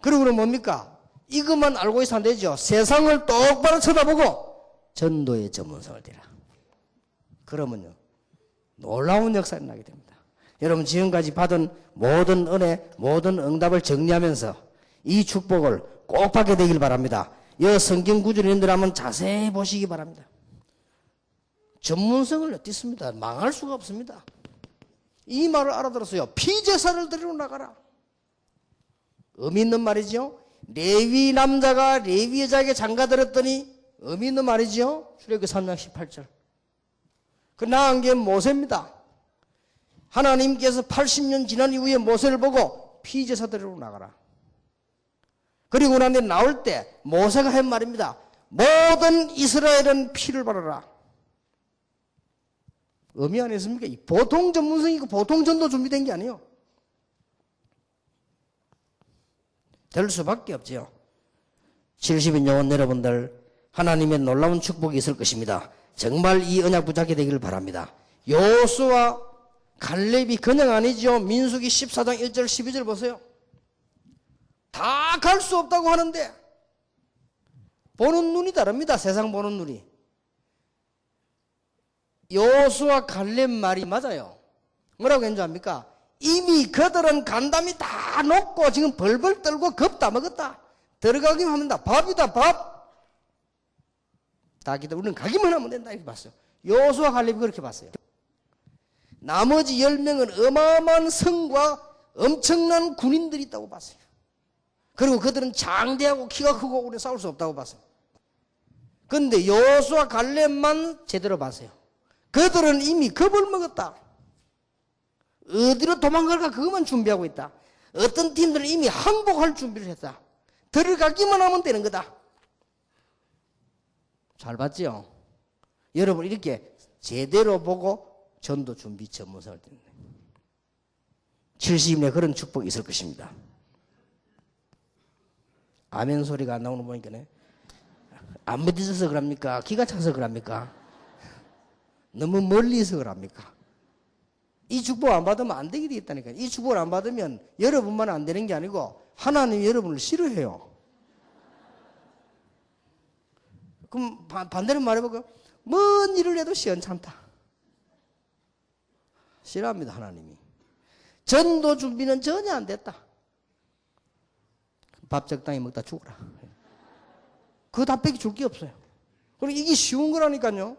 그리고는 뭡니까? 이것만 알고 있으면 안 되죠. 세상을 똑바로 쳐다보고 전도의 전문성을 띠라. 그러면요, 놀라운 역사가 나게 됩니다. 여러분 지금까지 받은 모든 은혜, 모든 응답을 정리하면서 이 축복을 꼭 받게 되길 바랍니다. 이 성경 구절을 여러분들 한번 자세히 보시기 바랍니다. 전문성을 띠습니다. 망할 수가 없습니다. 이 말을 알아들었어요. 피제사를 데리러 나가라. 의미 있는 말이죠. 레위 남자가 레위 여자에게 장가들었더니 의미 있는 말이죠. 출애굽기 3장 18절. 그 나간 게 모세입니다. 하나님께서 80년 지난 이후에 모세를 보고 피제사 데리러 나가라. 그리고 난 뒤에 나올 때 모세가 한 말입니다. 모든 이스라엘은 피를 바르라. 의미 안 했습니까? 보통 전문성이고 보통 전도 준비된 게 아니에요. 될 수밖에 없죠. 70인 영혼 여러분들, 하나님의 놀라운 축복이 있을 것입니다. 정말 이 언약 붙잡게 되기를 바랍니다. 여호수아 갈렙이 그냥 아니죠. 민수기 14장 1절 12절 보세요. 다 갈 수 없다고 하는데 보는 눈이 다릅니다. 세상 보는 눈이. 여호수아 갈렙 말이 맞아요. 뭐라고 했는지 압니까? 이미 그들은 간담이 다 녹고 지금 벌벌 떨고 겁 다 먹었다. 들어가기만 하면 다 밥이다 밥. 다 기다 우리는 가기만 하면 된다 이렇게 봤어요. 여호수아 갈렙이 그렇게 봤어요. 나머지 10명은 어마어마한 성과 엄청난 군인들이 있다고 봤어요. 그리고 그들은 장대하고 키가 크고 우리 싸울 수 없다고 봤어요. 그런데 여호수아 갈렙만 제대로 봤어요. 그들은 이미 겁을 먹었다. 어디로 도망갈까 그것만 준비하고 있다. 어떤 팀들은 이미 항복할 준비를 했다. 들어가기만 하면 되는 거다. 잘 봤죠? 여러분 이렇게 제대로 보고 전도 준비 전문성을 띠는 70인에 그런 축복이 있을 것입니다. 아멘 소리가 안 나오는 거 보니까 안 믿으셔서 그럽니까? 기가 차서 그럽니까? 너무 멀리서 그럽니까? 이 축복 안 받으면 안 되게 되겠다니까요. 이 축복을 안 받으면 여러분만 안 되는 게 아니고 하나님이 여러분을 싫어해요. 그럼 반대로 말해볼까요? 뭔 일을 해도 시원찮다. 싫어합니다. 하나님이. 전도 준비는 전혀 안 됐다. 밥 적당히 먹다 죽어라. 그 답변이 줄 게 없어요. 그리고 이게 쉬운 거라니까요.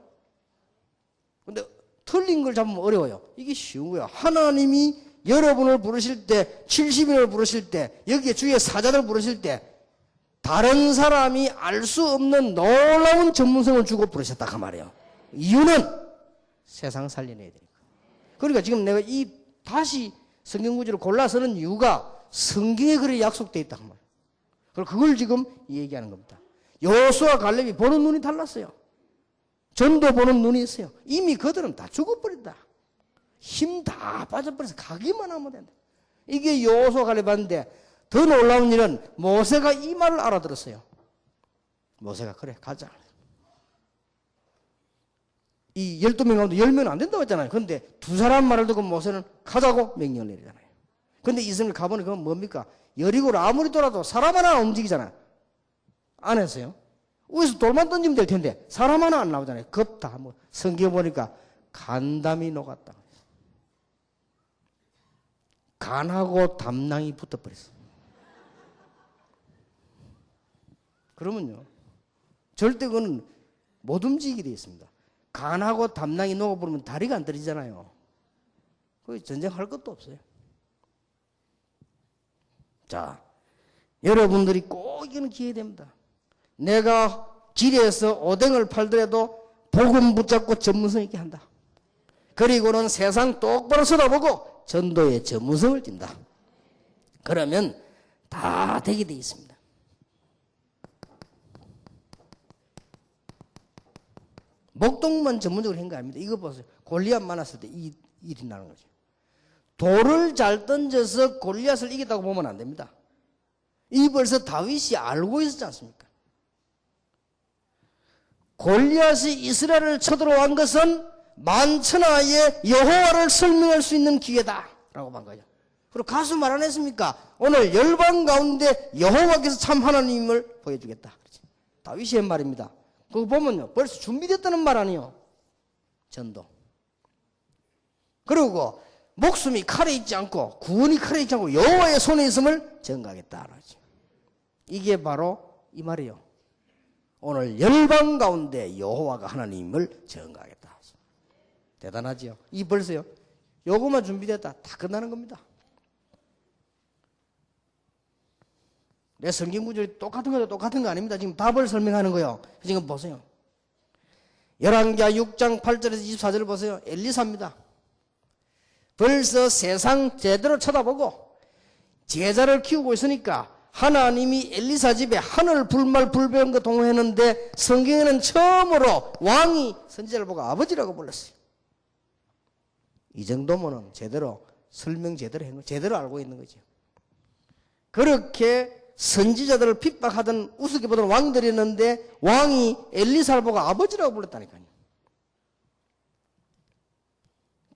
근데 틀린 걸 잡으면 어려워요. 이게 쉬운 거야. 하나님이 여러분을 부르실 때, 70인을 부르실 때, 여기에 주의 사자들 부르실 때 다른 사람이 알 수 없는 놀라운 전문성을 주고 부르셨다 그 말이에요. 이유는 세상 살려내야 되니까. 그러니까 지금 내가 이 다시 성경 구절을 골라서는 이유가 성경에 그렇게 약속되어 있다 그 말이에요. 그리고 그걸 지금 얘기하는 겁니다. 여호수아 갈렙이 보는 눈이 달랐어요. 전도 보는 눈이 있어요. 이미 그들은 다 죽어버린다. 힘 다 빠져버려서 가기만 하면 된다. 이게 여호수아 갈렙이 봤는데 더 놀라운 일은 모세가 이 말을 알아들었어요. 모세가 그래 가자. 이 12명 가운데 10명은 안 된다고 했잖아요. 그런데 두 사람 말을 듣고 모세는 가자고 명령을 내리잖아요. 그런데 이스라엘 가보니 그건 뭡니까? 여리고를 아무리 돌아도 사람 하나 움직이잖아요. 안 했어요. 위에서 돌만 던지면 될 텐데 사람 하나 안 나오잖아요. 겁다. 뭐 성경 보니까 간담이 녹았다. 간하고 담낭이 붙어버렸어. 그러면요. 절대 그거는 못 움직이게 되어 있습니다. 간하고 담낭이 녹아버리면 다리가 안 떨어지잖아요. 거기 전쟁할 것도 없어요. 자, 여러분들이 꼭 이거는 기회됩니다. 내가 길에서 오뎅을 팔더라도 복음 붙잡고 전문성 있게 한다. 그리고는 세상 똑바로 쳐다보고 전도의 전문성을 띈다. 그러면 다 되게 되어 있습니다. 목동만 전문적으로 한 거 아닙니다. 이거 보세요. 골리앗 만났을 때 이 일이 나는 거죠. 돌을 잘 던져서 골리앗을 이겼다고 보면 안 됩니다. 이 벌써 다윗이 알고 있었지 않습니까? 골리앗이 이스라엘을 쳐들어온 것은 만천하에 여호와를 설명할 수 있는 기회다라고 한 거죠. 그리고 가수 말 안 했습니까? 오늘 열방 가운데 여호와께서 참 하나님을 보여주겠다. 그렇지. 다윗이 한 말입니다. 그거 보면요, 벌써 준비됐다는 말 아니에요. 전도. 그리고 목숨이 칼에 있지 않고 구원이 칼에 있지 않고 여호와의 손에 있음을 증거하겠다. 이게 바로 이 말이에요. 오늘 열방 가운데 여호와가 하나님을 전가하겠다. 대단하지요. 이 벌써요. 요것만 준비됐다. 다 끝나는 겁니다. 내 성경 구절이 똑같은 거죠. 똑같은 거 아닙니다. 지금 답을 설명하는 거예요. 지금 보세요. 열왕기하 6장 8절에서 24절을 보세요. 엘리사입니다. 벌써 세상 제대로 쳐다보고 제자를 키우고 있으니까 하나님이 엘리사 집에 하늘 불말 불배운 거 동호했는데 성경에는 처음으로 왕이 선지자를 보고 아버지라고 불렀어요. 이 정도면은 제대로 설명 제대로 한 거, 제대로 알고 있는 거죠. 그렇게 선지자들을 핍박하던 우습게 보던 왕들이 있는데 왕이 엘리사를 보고 아버지라고 불렀다니까요.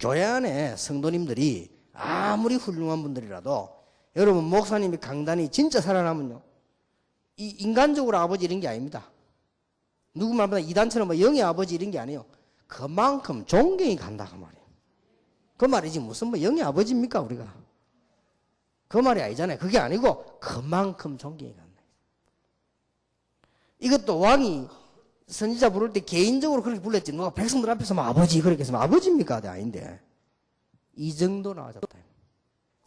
교회 안에 성도님들이 아무리 훌륭한 분들이라도 여러분 목사님이 강단이 진짜 살아남으면요, 이 인간적으로 아버지 이런 게 아닙니다. 누구 말보다 이단처럼 뭐 영의 아버지 이런 게 아니에요. 그만큼 존경이 간다 그 말이에요. 그 말이지 무슨 뭐 영의 아버지입니까 우리가? 그 말이 아니잖아요. 그게 아니고 그만큼 존경이 간다. 이것도 왕이 선지자 부를 때 개인적으로 그렇게 불렀지 누가 백성들 앞에서 뭐 아버지 그렇게 했으면 아버지입니까? 아닌데 이 정도 나아졌다.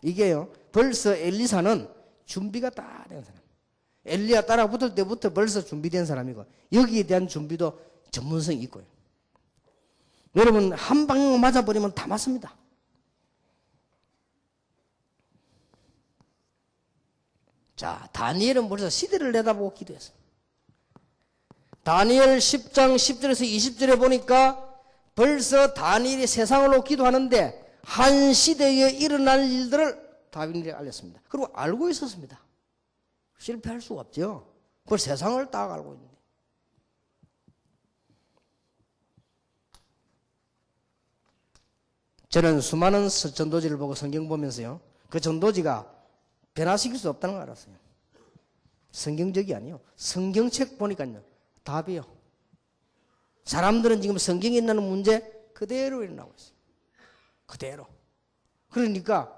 이게요 벌써 엘리사는 준비가 다 된 사람. 엘리야 따라 붙을 때부터 벌써 준비된 사람이고 여기에 대한 준비도 전문성이 있고요. 여러분 한 방 맞아버리면 다 맞습니다. 자, 다니엘은 벌써 시대를 내다보고 기도했어. 다니엘 10장 10절에서 20절에 보니까 벌써 다니엘이 세상으로 기도하는데 한 시대에 일어날 일들을 다니엘이 알렸습니다. 그리고 알고 있었습니다. 실패할 수가 없죠. 그걸 세상을 딱 알고 있는데. 저는 수많은 전도지를 보고 성경 보면서요. 그 전도지가 변화시킬 수 없다는 걸 알았어요. 성경적이 아니에요. 성경책 보니까요. 답이에요. 사람들은 지금 성경에 있는 문제 그대로 일어나고 있어요. 그대로. 그러니까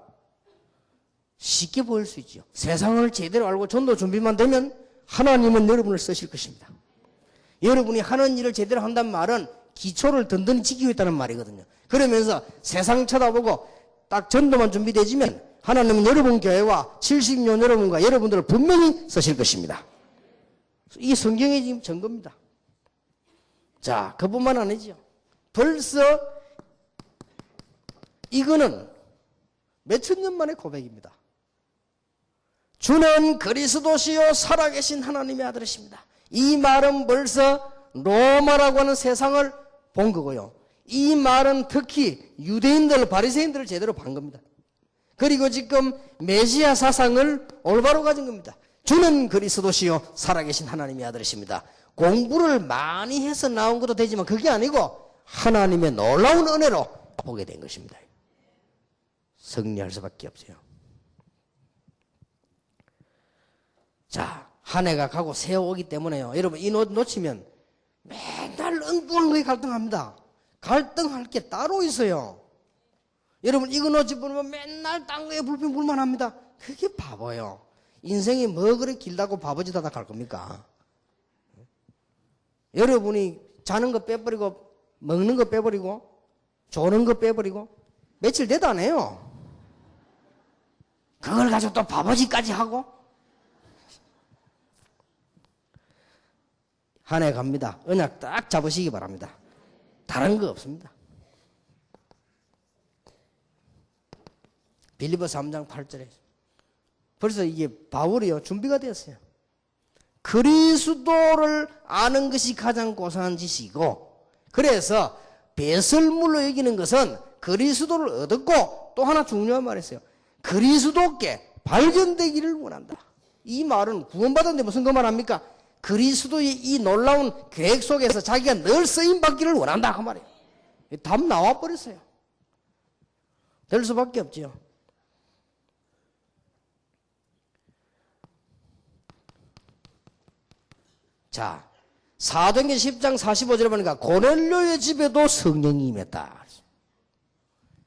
쉽게 보일 수 있죠. 세상을 제대로 알고 전도 준비만 되면 하나님은 여러분을 쓰실 것입니다. 여러분이 하는 일을 제대로 한다는 말은 기초를 든든히 지키고 있다는 말이거든요. 그러면서 세상 쳐다보고 딱 전도만 준비되지면 하나님은 여러분 교회와 70년 여러분과 여러분들을 분명히 쓰실 것입니다. 이 성경의 지금 증거입니다. 자, 그뿐만 아니죠. 벌써 이거는 몇천 년 만의 고백입니다. 주는 그리스도시요 살아계신 하나님의 아들이십니다. 이 말은 벌써 로마라고 하는 세상을 본 거고요. 이 말은 특히 유대인들, 바리새인들을 제대로 본 겁니다. 그리고 지금 메시아 사상을 올바로 가진 겁니다. 주는 그리스도시요 살아계신 하나님의 아들이십니다. 공부를 많이 해서 나온 것도 되지만 그게 아니고 하나님의 놀라운 은혜로 보게 된 것입니다. 승리할 수밖에 없어요. 자, 한 해가 가고 새해 오기 때문에요. 여러분 이 놓치면 맨날 엉뚱한 거에 갈등합니다. 갈등할 게 따로 있어요. 여러분 이거 놓치면 맨날 딴 거에 불평불만합니다. 그게 바보예요. 인생이 뭐 그리 길다고 바보짓 하다 갈 겁니까? 여러분이 자는 거 빼버리고 먹는 거 빼버리고 조는 거 빼버리고 며칠 돼도 안 해요. 그걸 가지고 또 바보짓까지 하고 한 해 갑니다. 언약 딱 잡으시기 바랍니다. 다른 거 없습니다. 빌립보서 3장 8절에 벌써 이게 바울이요 준비가 되었어요. 그리스도를 아는 것이 가장 고상한 지식이고 그래서 배설물로 여기는 것은 그리스도를 얻었고 또 하나 중요한 말이 있어요. 그리스도께 발견되기를 원한다. 이 말은 구원받았는데 무슨 그 말합니까? 그리스도의 이 놀라운 계획 속에서 자기가 늘 쓰임받기를 원한다 그 말이에요. 답 나와버렸어요. 될 수밖에 없지요. 자, 사도행전 10장 45절에 보니까 고넬료의 집에도 성령이 임했다.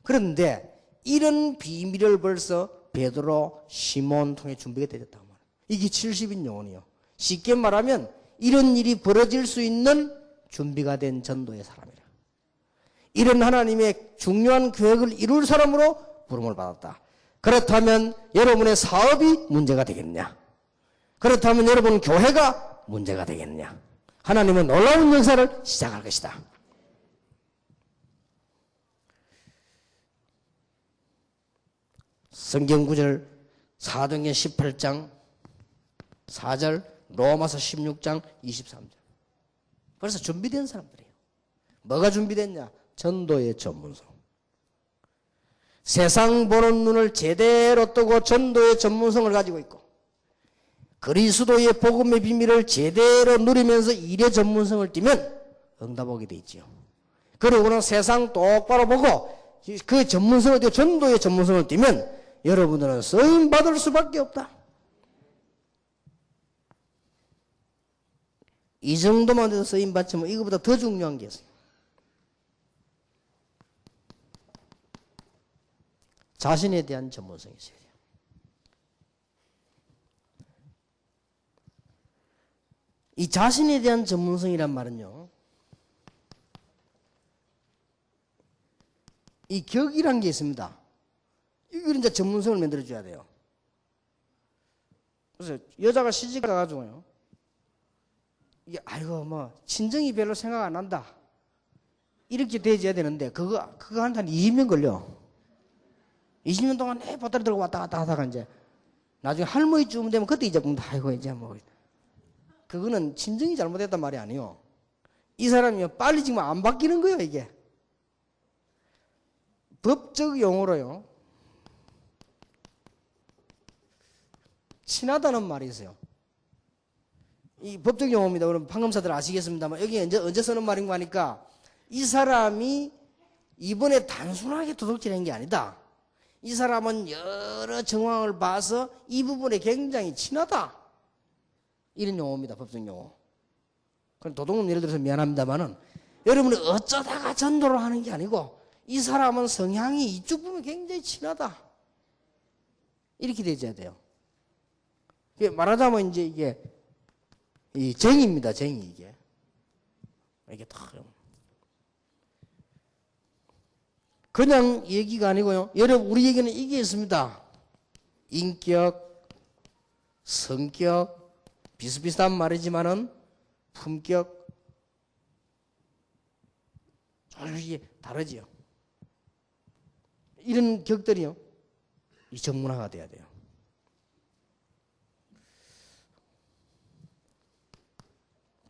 그런데 이런 비밀을 벌써 베드로, 시몬 통해 준비가 되었단 말이에요. 이게 70인 요원이요. 쉽게 말하면 이런 일이 벌어질 수 있는 준비가 된 전도의 사람이라. 이런 하나님의 중요한 계획을 이룰 사람으로 부름을 받았다. 그렇다면 여러분의 사업이 문제가 되겠느냐? 그렇다면 여러분 교회가 문제가 되겠느냐? 하나님은 놀라운 역사를 시작할 것이다. 성경 구절 사도행전 18장 4절, 로마서 16장 23절. 벌써 준비된 사람들이에요. 뭐가 준비됐냐? 전도의 전문성. 세상 보는 눈을 제대로 뜨고 전도의 전문성을 가지고 있고 그리스도의 복음의 비밀을 제대로 누리면서 일의 전문성을 띠면 응답 오게 돼 있지요. 그러고는 세상 똑바로 보고 그 전문성을 띠고 전도의 전문성을 띠면 여러분들은 쓰임 받을 수밖에 없다. 이 정도만 돼도 쓰임 받지만 이거보다 더 중요한 게 있어요. 자신에 대한 전문성이 있어야 돼요. 이 자신에 대한 전문성이란 말은요, 이 격이란 게 있습니다. 이걸 이제 전문성을 만들어줘야 돼요. 그래서 여자가 시집 가가지고요, 이게 아이고 뭐 친정이 별로 생각 안 난다 이렇게 돼줘야 되는데 그거 한테 한 20년 걸려. 20년 동안 내 보따리 들고 왔다 갔다 하다가 이제 나중에 할머니쯤 되면 그때 이제 아이고 이제 뭐 그거는 친정이 잘못했단 말이 아니에요. 이 사람이 빨리 지금 안 바뀌는 거예요. 이게 법적 용어로요, 친하다는 말이 있어요. 이 법적 용어입니다. 그럼 판검사들 아시겠습니다만 여기 언제 쓰는 말인가 하니까 이 사람이 이번에 단순하게 도둑질한 게 아니다. 이 사람은 여러 정황을 봐서 이 부분에 굉장히 친하다. 이런 용어입니다. 법적 용어. 그럼 도둑은 예를 들어서 미안합니다만은 여러분이 어쩌다가 전도를 하는 게 아니고 이 사람은 성향이 이쪽 부분에 굉장히 친하다. 이렇게 되어야 돼요. 말하자면 이제 이게 이 정의입니다. 정의 이게. 이게 다 그냥 얘기가 아니고요. 여러분 우리에게는 이게 있습니다. 인격, 성격, 비슷비슷한 말이지만은 품격, 이게 다르지요. 이런 격들이요, 이 전문화가 돼야 돼요.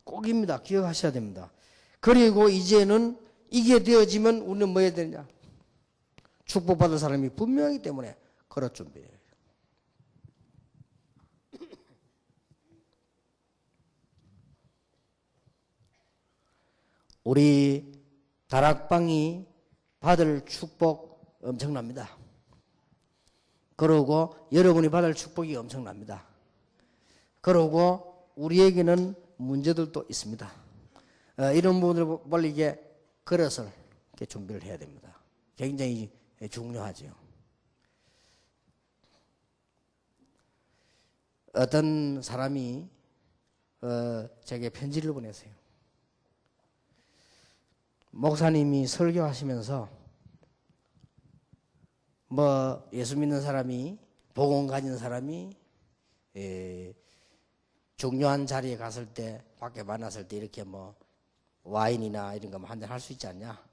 꼭입니다. 기억하셔야 됩니다. 그리고 이제는 이게 되어지면 우리는 뭐 해야 되느냐? 축복받을 사람이 분명하기 때문에 그럴 준비해요. 우리 다락방이 받을 축복 엄청납니다. 그러고 여러분이 받을 축복이 엄청납니다. 그러고 우리에게는 문제들도 있습니다. 이런 부분을 빨리 이게 그릇을 이렇게 준비를 해야 됩니다. 굉장히 중요하죠. 어떤 사람이 제게 편지를 보내세요. 목사님이 설교하시면서 뭐 예수 믿는 사람이, 복음 가진 사람이 중요한 자리에 갔을 때, 밖에 만났을 때 이렇게 뭐 와인이나 이런 거 한잔 할 수 있지 않냐?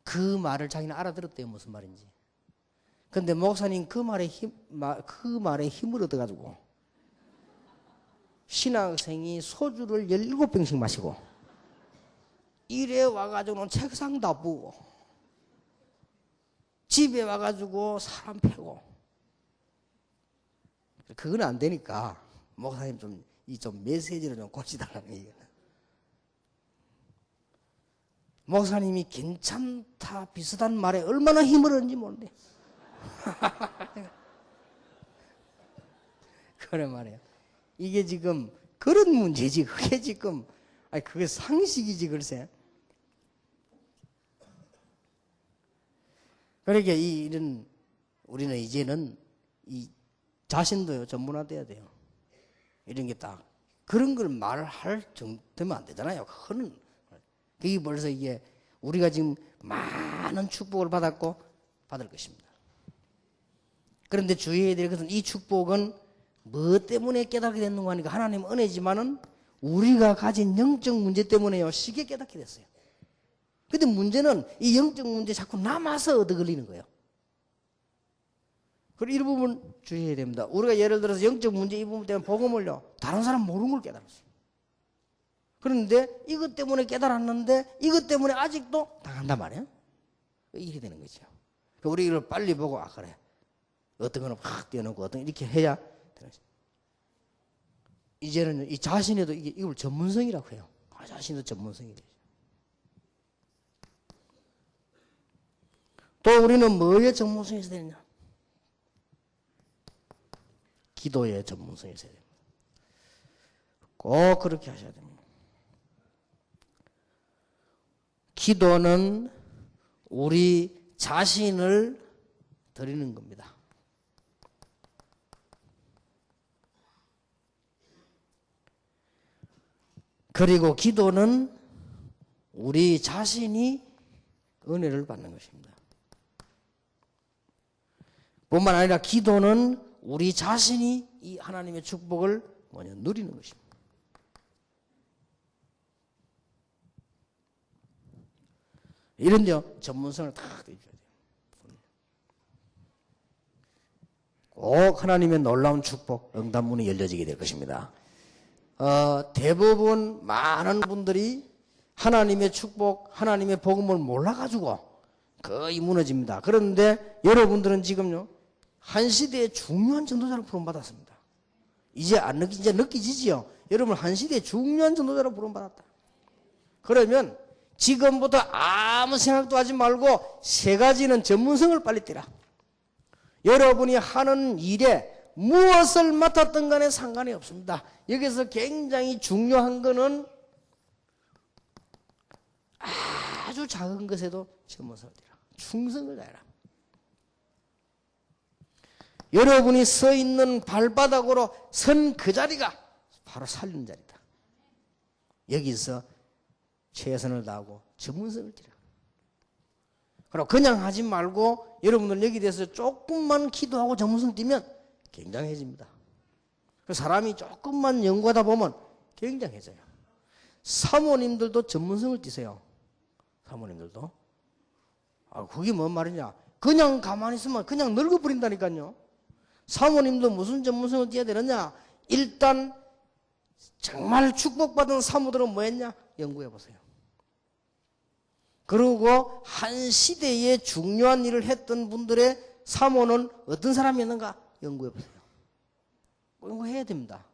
그 말을 자기는 알아들었대요. 무슨 말인지. 근데 목사님 그 말에 힘을 얻어가지고 신학생이 소주를 17병씩 마시고 일에 와가지고는 책상 다 부고 집에 와가지고 사람 패고, 그건 안 되니까 목사님 좀 메시지를 좀 고치달라는 얘기예요. 목사님이 괜찮다 비슷한 말에 얼마나 힘을 얻는지 모르는데 그래 말이에요. 이게 지금 그런 문제지. 그게 지금 그게 상식이지 글쎄. 그러니까 우리는 이제는 이 자신도요 전문화돼야 돼요. 이런 게 딱 그런 걸 말할 정도면 안 되잖아요. 그거는 그게 벌써 이게 우리가 지금 많은 축복을 받았고 받을 것입니다. 그런데 주의해야 될 것은 이 축복은 뭐 때문에 깨닫게 됐는가 하니까 하나님 은혜지만은 우리가 가진 영적 문제 때문에요. 쉽게 깨닫게 됐어요. 근데 문제는 이 영적 문제 자꾸 남아서 얻어 걸리는 거예요. 그리고 이 부분 주의해야 됩니다. 우리가 예를 들어서 영적 문제 이 부분 때문에 복음을요, 다른 사람 모르는 걸 깨달았어요. 그런데 이것 때문에 깨달았는데 이것 때문에 아직도 당한단 말이에요. 이렇게 되는 거죠. 우리 이걸 빨리 보고, 아, 그래. 어떤 거는 확 떼어놓고 어떤 이렇게 해야 되는 거죠. 이제는 이 자신에도 이걸 전문성이라고 해요. 자신도 전문성이 되죠. 또 우리는 뭐에 전문성이 있어야 되느냐? 기도의 전문성이 있어야 됩니다. 꼭 그렇게 하셔야 됩니다. 기도는 우리 자신을 드리는 겁니다. 그리고 기도는 우리 자신이 은혜를 받는 것입니다. 뿐만 아니라 기도는 우리 자신이 이 하나님의 축복을 먼저 누리는 것입니다. 이런 전문성을 다 드려야 돼요. 꼭 하나님의 놀라운 축복, 응답문이 열려지게 될 것입니다. 대부분 많은 분들이 하나님의 축복, 하나님의 복음을 몰라가지고 거의 무너집니다. 그런데 여러분들은 지금요, 한 시대의 중요한 전도자로 부름받았습니다. 이제 느끼지지요? 여러분, 한 시대의 중요한 전도자로 부름받았다. 그러면 지금부터 아무 생각도 하지 말고 세 가지는 전문성을 빨리 떼라. 여러분이 하는 일에 무엇을 맡았던 간에 상관이 없습니다. 여기서 굉장히 중요한 거는 아주 작은 것에도 전문성을 떼라. 충성을 다해라. 여러분이 서 있는 발바닥으로 선 그 자리가 바로 살리는 자리다. 여기서 최선을 다하고 전문성을 띠라. 그럼 그냥 하지 말고 여러분들 여기 대해서 조금만 기도하고 전문성 띠면 굉장해집니다. 사람이 조금만 연구하다 보면 굉장해져요. 사모님들도 전문성을 띠세요. 사모님들도. 그게 뭔 말이냐. 그냥 가만히 있으면 그냥 늙어버린다니까요. 사모님도 무슨 전문성을 띠어야 되느냐. 일단 정말 축복받은 사모들은 뭐 했냐. 연구해보세요. 그리고 한 시대에 중요한 일을 했던 분들의 사모는 어떤 사람이었는가 연구해보세요. 연구해야 됩니다.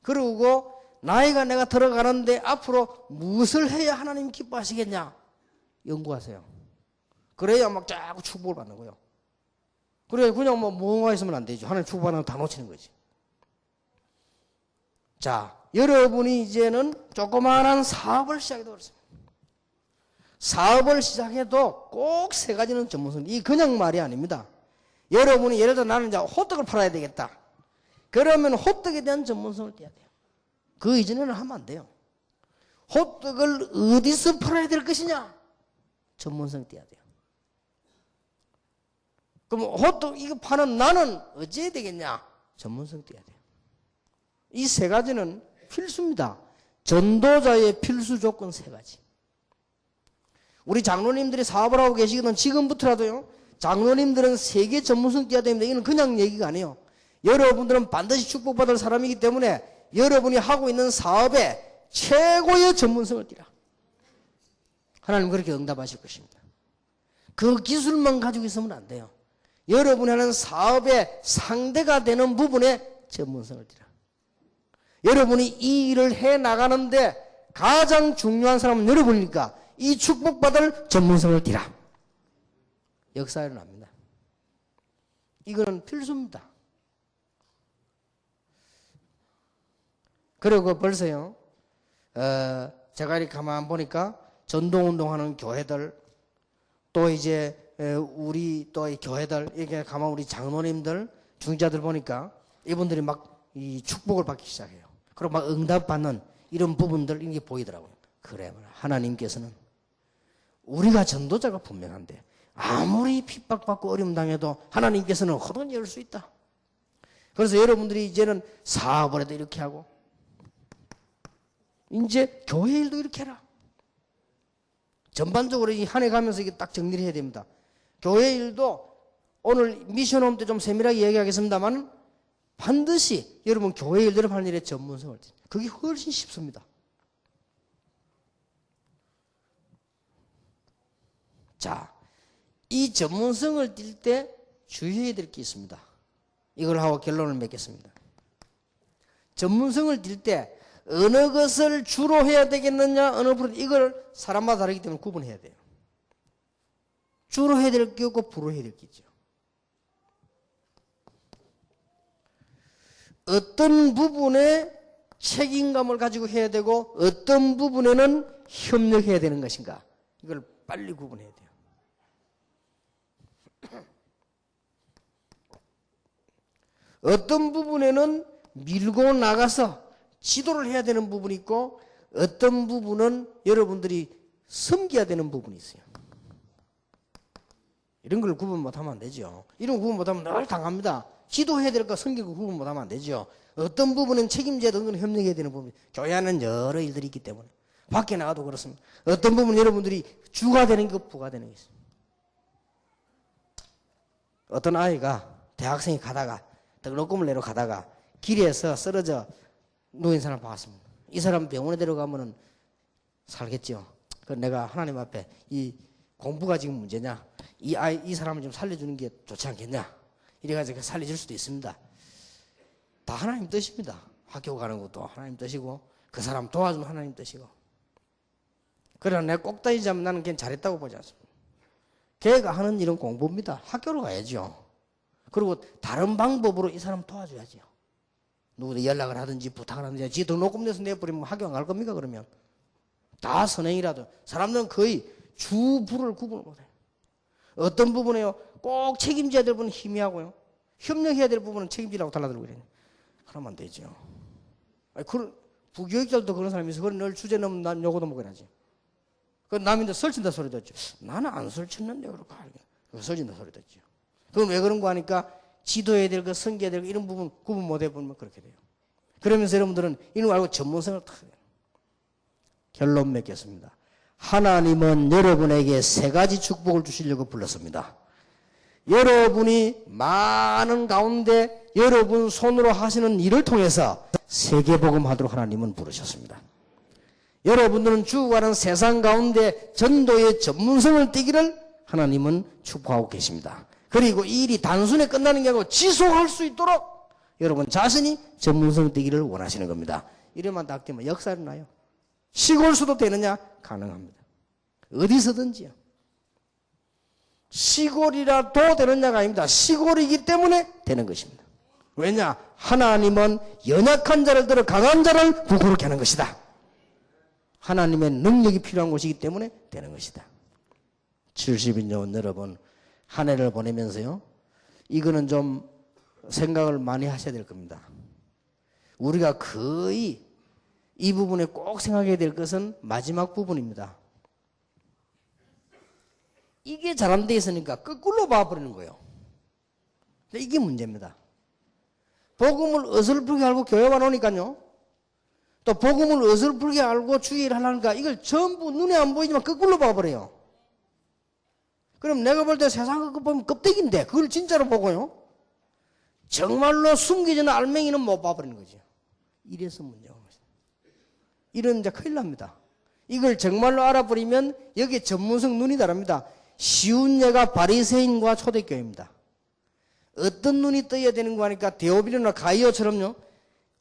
그리고 나이가 내가 들어가는데 앞으로 무엇을 해야 하나님 기뻐하시겠냐 연구하세요. 그래야 막 자꾸 축복을 받는 거예요. 그래 그냥 뭐 멍하게 있으면 안 되죠. 하나님 축복받는 거 다 놓치는 거지. 자, 여러분이 이제는 조그마한 사업을 시작해도 그렇습니다. 사업을 시작해도 꼭 세 가지는 전문성. 이 그냥 말이 아닙니다. 여러분이 예를 들어 나는 이제 호떡을 팔아야 되겠다. 그러면 호떡에 대한 전문성을 떼야 돼요. 그 이전에는 하면 안 돼요. 호떡을 어디서 팔아야 될 것이냐? 전문성을 떼야 돼요. 그럼 호떡 이거 파는 나는 어찌해야 되겠냐? 전문성 떼야 돼요. 이 세 가지는 필수입니다. 전도자의 필수 조건 세 가지. 우리 장로님들이 사업을 하고 계시거든 지금부터라도요. 장로님들은 세계 전문성 떼야 됩니다. 이건 그냥 얘기가 아니에요. 여러분들은 반드시 축복받을 사람이기 때문에 여러분이 하고 있는 사업에 최고의 전문성을 띠라. 하나님 그렇게 응답하실 것입니다. 그 기술만 가지고 있으면 안 돼요. 여러분이 하는 사업의 상대가 되는 부분에 전문성을 띠라. 여러분이 이 일을 해 나가는데 가장 중요한 사람은 여러분이니까 이 축복받을 전문성을 띠라. 역사가 일어납니다. 이거는 필수입니다. 그리고 벌써요, 제가 이렇게 가만 보니까 전도운동하는 교회들, 또 이제 우리 또 이 교회들, 이렇게 가만 우리 장로님들, 중자들 보니까 이분들이 막 이 축복을 받기 시작해요. 그리고 막 응답받는 이런 부분들 이게 보이더라고요. 그래, 하나님께서는 우리가 전도자가 분명한데 아무리 핍박받고 어려움 당해도 하나님께서는 뭐든 열 수 있다. 그래서 여러분들이 이제는 사업을 해도 이렇게 하고 이제 교회 일도 이렇게 해라. 전반적으로 이 한 해 가면서 이게 딱 정리를 해야 됩니다. 교회 일도 오늘 미션홈 때 좀 세밀하게 얘기하겠습니다만 반드시 여러분 교회 일들을 하는 일에 전문성을 띠. 그게 훨씬 쉽습니다. 자, 이 전문성을 띌 때 주의해야 될 게 있습니다. 이걸 하고 결론을 맺겠습니다. 전문성을 띌 때 어느 것을 주로 해야 되겠느냐, 어느 부분 이걸 사람마다 다르기 때문에 구분해야 돼요. 주로 해야 될 게 없고 부로 해야 될 게 있죠. 어떤 부분에 책임감을 가지고 해야 되고 어떤 부분에는 협력해야 되는 것인가, 이걸 빨리 구분해야 돼요. 어떤 부분에는 밀고 나가서 지도를 해야 되는 부분이 있고 어떤 부분은 여러분들이 섬겨야 되는 부분이 있어요. 이런 걸 구분 못하면 안 되죠. 이런 거 구분 못하면 늘 당합니다. 지도해야 될 거 섬기고 구분 못하면 안 되죠. 어떤 부분은 책임져야 되는 건 협력해야 되는 부분. 교회 안에는 여러 일들이 있기 때문에 밖에 나가도 그렇습니다. 어떤 부분 여러분들이 주가 되는 게 부가 되는 게 있어요. 어떤 아이가 대학생이 가다가 등록금을 내러 가다가 길에서 쓰러져 누운 사람을 봤습니다. 이 사람 병원에 데려가면은 살겠죠. 그래서 내가 하나님 앞에 이 공부가 지금 문제냐, 이 사람을 좀 살려주는 게 좋지 않겠냐, 이래가지고 살려줄 수도 있습니다. 다 하나님 뜻입니다. 학교 가는 것도 하나님 뜻이고 그 사람 도와주면 하나님 뜻이고. 그러나 내가 꼭 다니자면 나는 그냥 잘했다고 보지 않습니다. 걔가 하는 일은 공부입니다. 학교로 가야죠. 그리고 다른 방법으로 이 사람 도와줘야죠. 누구한테 연락을 하든지 부탁을 하든지. 지 등록금 내서 내버리면 학교 안 갈 겁니까? 그러면 다 선행이라도. 사람들은 거의 주부를 구분을 못해요. 어떤 부분에요 꼭 책임져야 될 부분은 희미하고요, 협력해야 될 부분은 책임지라고 달라들고 그래요. 그러면 안 되죠. 아니, 부교육자들도 그런 사람이 있어. 그걸 늘 주제 넘으면 난 요거도 먹어야지. 그 남인데 설친다 소리 듣죠. 나는 안 설쳤는데 그렇게 설친다 소리 듣죠. 그럼 왜 그런 거 하니까 지도해야 될 거, 섬겨야 될 거 이런 부분 구분 못 해보면 그렇게 돼요. 그러면서 여러분들은 이런 거 알고 전문성을 탁 해요. 결론 맺겠습니다. 하나님은 여러분에게 세 가지 축복을 주시려고 불렀습니다. 여러분이 많은 가운데 여러분 손으로 하시는 일을 통해서 세계복음하도록 하나님은 부르셨습니다. 여러분들은 죽어가는 세상 가운데 전도의 전문성을 띠기를 하나님은 축복하고 계십니다. 그리고 이 일이 단순히 끝나는 게 아니고 지속할 수 있도록 여러분 자신이 전문성 띠기를 원하시는 겁니다. 이래만 딱 되면 역사 일어나요. 시골수도 되느냐? 가능합니다. 어디서든지요. 시골이라도 되느냐가 아닙니다. 시골이기 때문에 되는 것입니다. 왜냐? 하나님은 연약한 자를 들어 강한 자를 부끄럽게 하는 것이다. 하나님의 능력이 필요한 곳이기 때문에 되는 것이다. 70인yon 여러분, 한 해를 보내면서요, 이거는 좀 생각을 많이 하셔야 될 겁니다. 우리가 거의 이 부분에 꼭 생각해야 될 것은 마지막 부분입니다. 이게 잘 안 돼 있으니까 거꾸로 봐버리는 거예요. 이게 문제입니다. 복음을 어설프게 알고 교회만 오니까요, 또 복음을 어설프게 알고 주의를 하려니까 이걸 전부 눈에 안 보이지만 거꾸로 봐버려요. 그럼 내가 볼 때 세상 거 보면 껍데기인데 그걸 진짜로 보고요, 정말로 숨기지는 알맹이는 못 봐버리는 거죠. 이래서 문제가 없어요. 이런 이제 큰일 납니다. 이걸 정말로 알아버리면 여기에 전문성 눈이 다릅니다. 쉬운 예가 바리새인과 초대교회입니다. 어떤 눈이 떠야 되는 거 하니까 데오빌이나 가이오처럼요,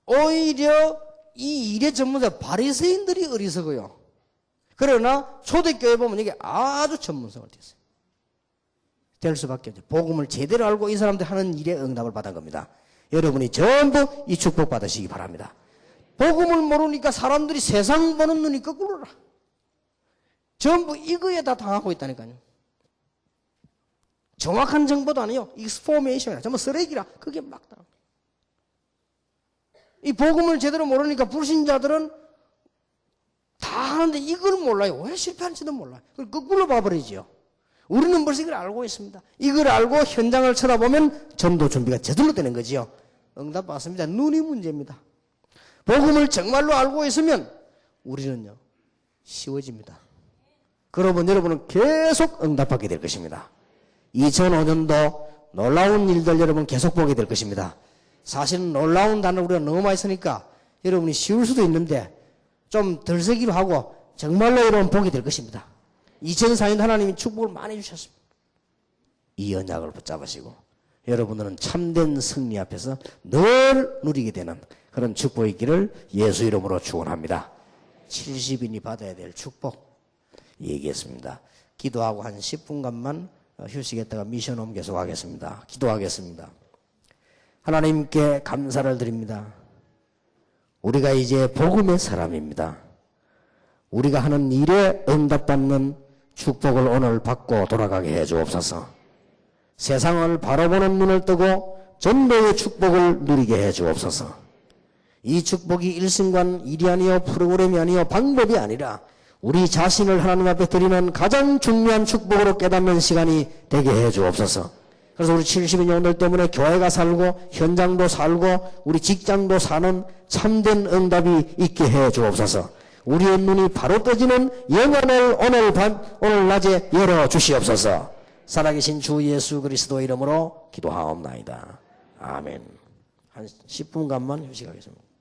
오히려 이 일의 전문자 바리새인들이 어리석어요. 그러나 초대교회 보면 이게 아주 전문성을 띠었어요. 될 수밖에 없죠. 복음을 제대로 알고 이 사람들 하는 일에 응답을 받은 겁니다. 여러분이 전부 이 축복 받으시기 바랍니다. 복음을 모르니까 사람들이 세상 보는 눈이 거꾸로라. 전부 이거에 다 당하고 있다니까요. 정확한 정보도 아니에요. 익스포메이션이라 전부 쓰레기라. 그게 막 당합니다. 이 복음을 제대로 모르니까 불신자들은 다 하는데 이걸 몰라요. 왜 실패하는지도 몰라요. 그걸 거꾸로 봐버리죠. 우리는 벌써 이걸 알고 있습니다. 이걸 알고 현장을 쳐다보면 전도 준비가 저절로 되는 거지요. 응답 받습니다. 눈이 문제입니다. 복음을 정말로 알고 있으면 우리는요, 쉬워집니다. 그러면 여러분은 계속 응답받게 될 것입니다. 2005년도 놀라운 일들 여러분 계속 보게 될 것입니다. 사실은 놀라운 단어를 우리가 너무 많이 쓰니까 여러분이 쉬울 수도 있는데 좀 덜 쓰기로 하고 정말로 여러분 보게 될 것입니다. 2004년 하나님이 축복을 많이 주셨습니다. 이 언약을 붙잡으시고 여러분들은 참된 승리 앞에서 늘 누리게 되는 그런 축복이 있기를 예수 이름으로 축원합니다. 70인이 받아야 될 축복 얘기했습니다. 기도하고 한 10분간만 휴식했다가 미션홈 계속하겠습니다. 기도하겠습니다. 하나님께 감사를 드립니다. 우리가 이제 복음의 사람입니다. 우리가 하는 일에 응답받는 축복을 오늘 받고 돌아가게 해 주옵소서. 세상을 바라보는 눈을 뜨고 전도의 축복을 누리게 해 주옵소서. 이 축복이 일순간 일이 아니요 프로그램이 아니요 방법이 아니라 우리 자신을 하나님 앞에 드리는 가장 중요한 축복으로 깨닫는 시간이 되게 해 주옵소서. 그래서 우리 70인용들 때문에 교회가 살고 현장도 살고 우리 직장도 사는 참된 응답이 있게 해 주옵소서. 우리의 눈이 바로 떠지는 영혼을 오늘 낮에 열어 주시옵소서. 살아계신 주 예수 그리스도 이름으로 기도하옵나이다. 아멘. 한 10분간만 휴식하겠습니다.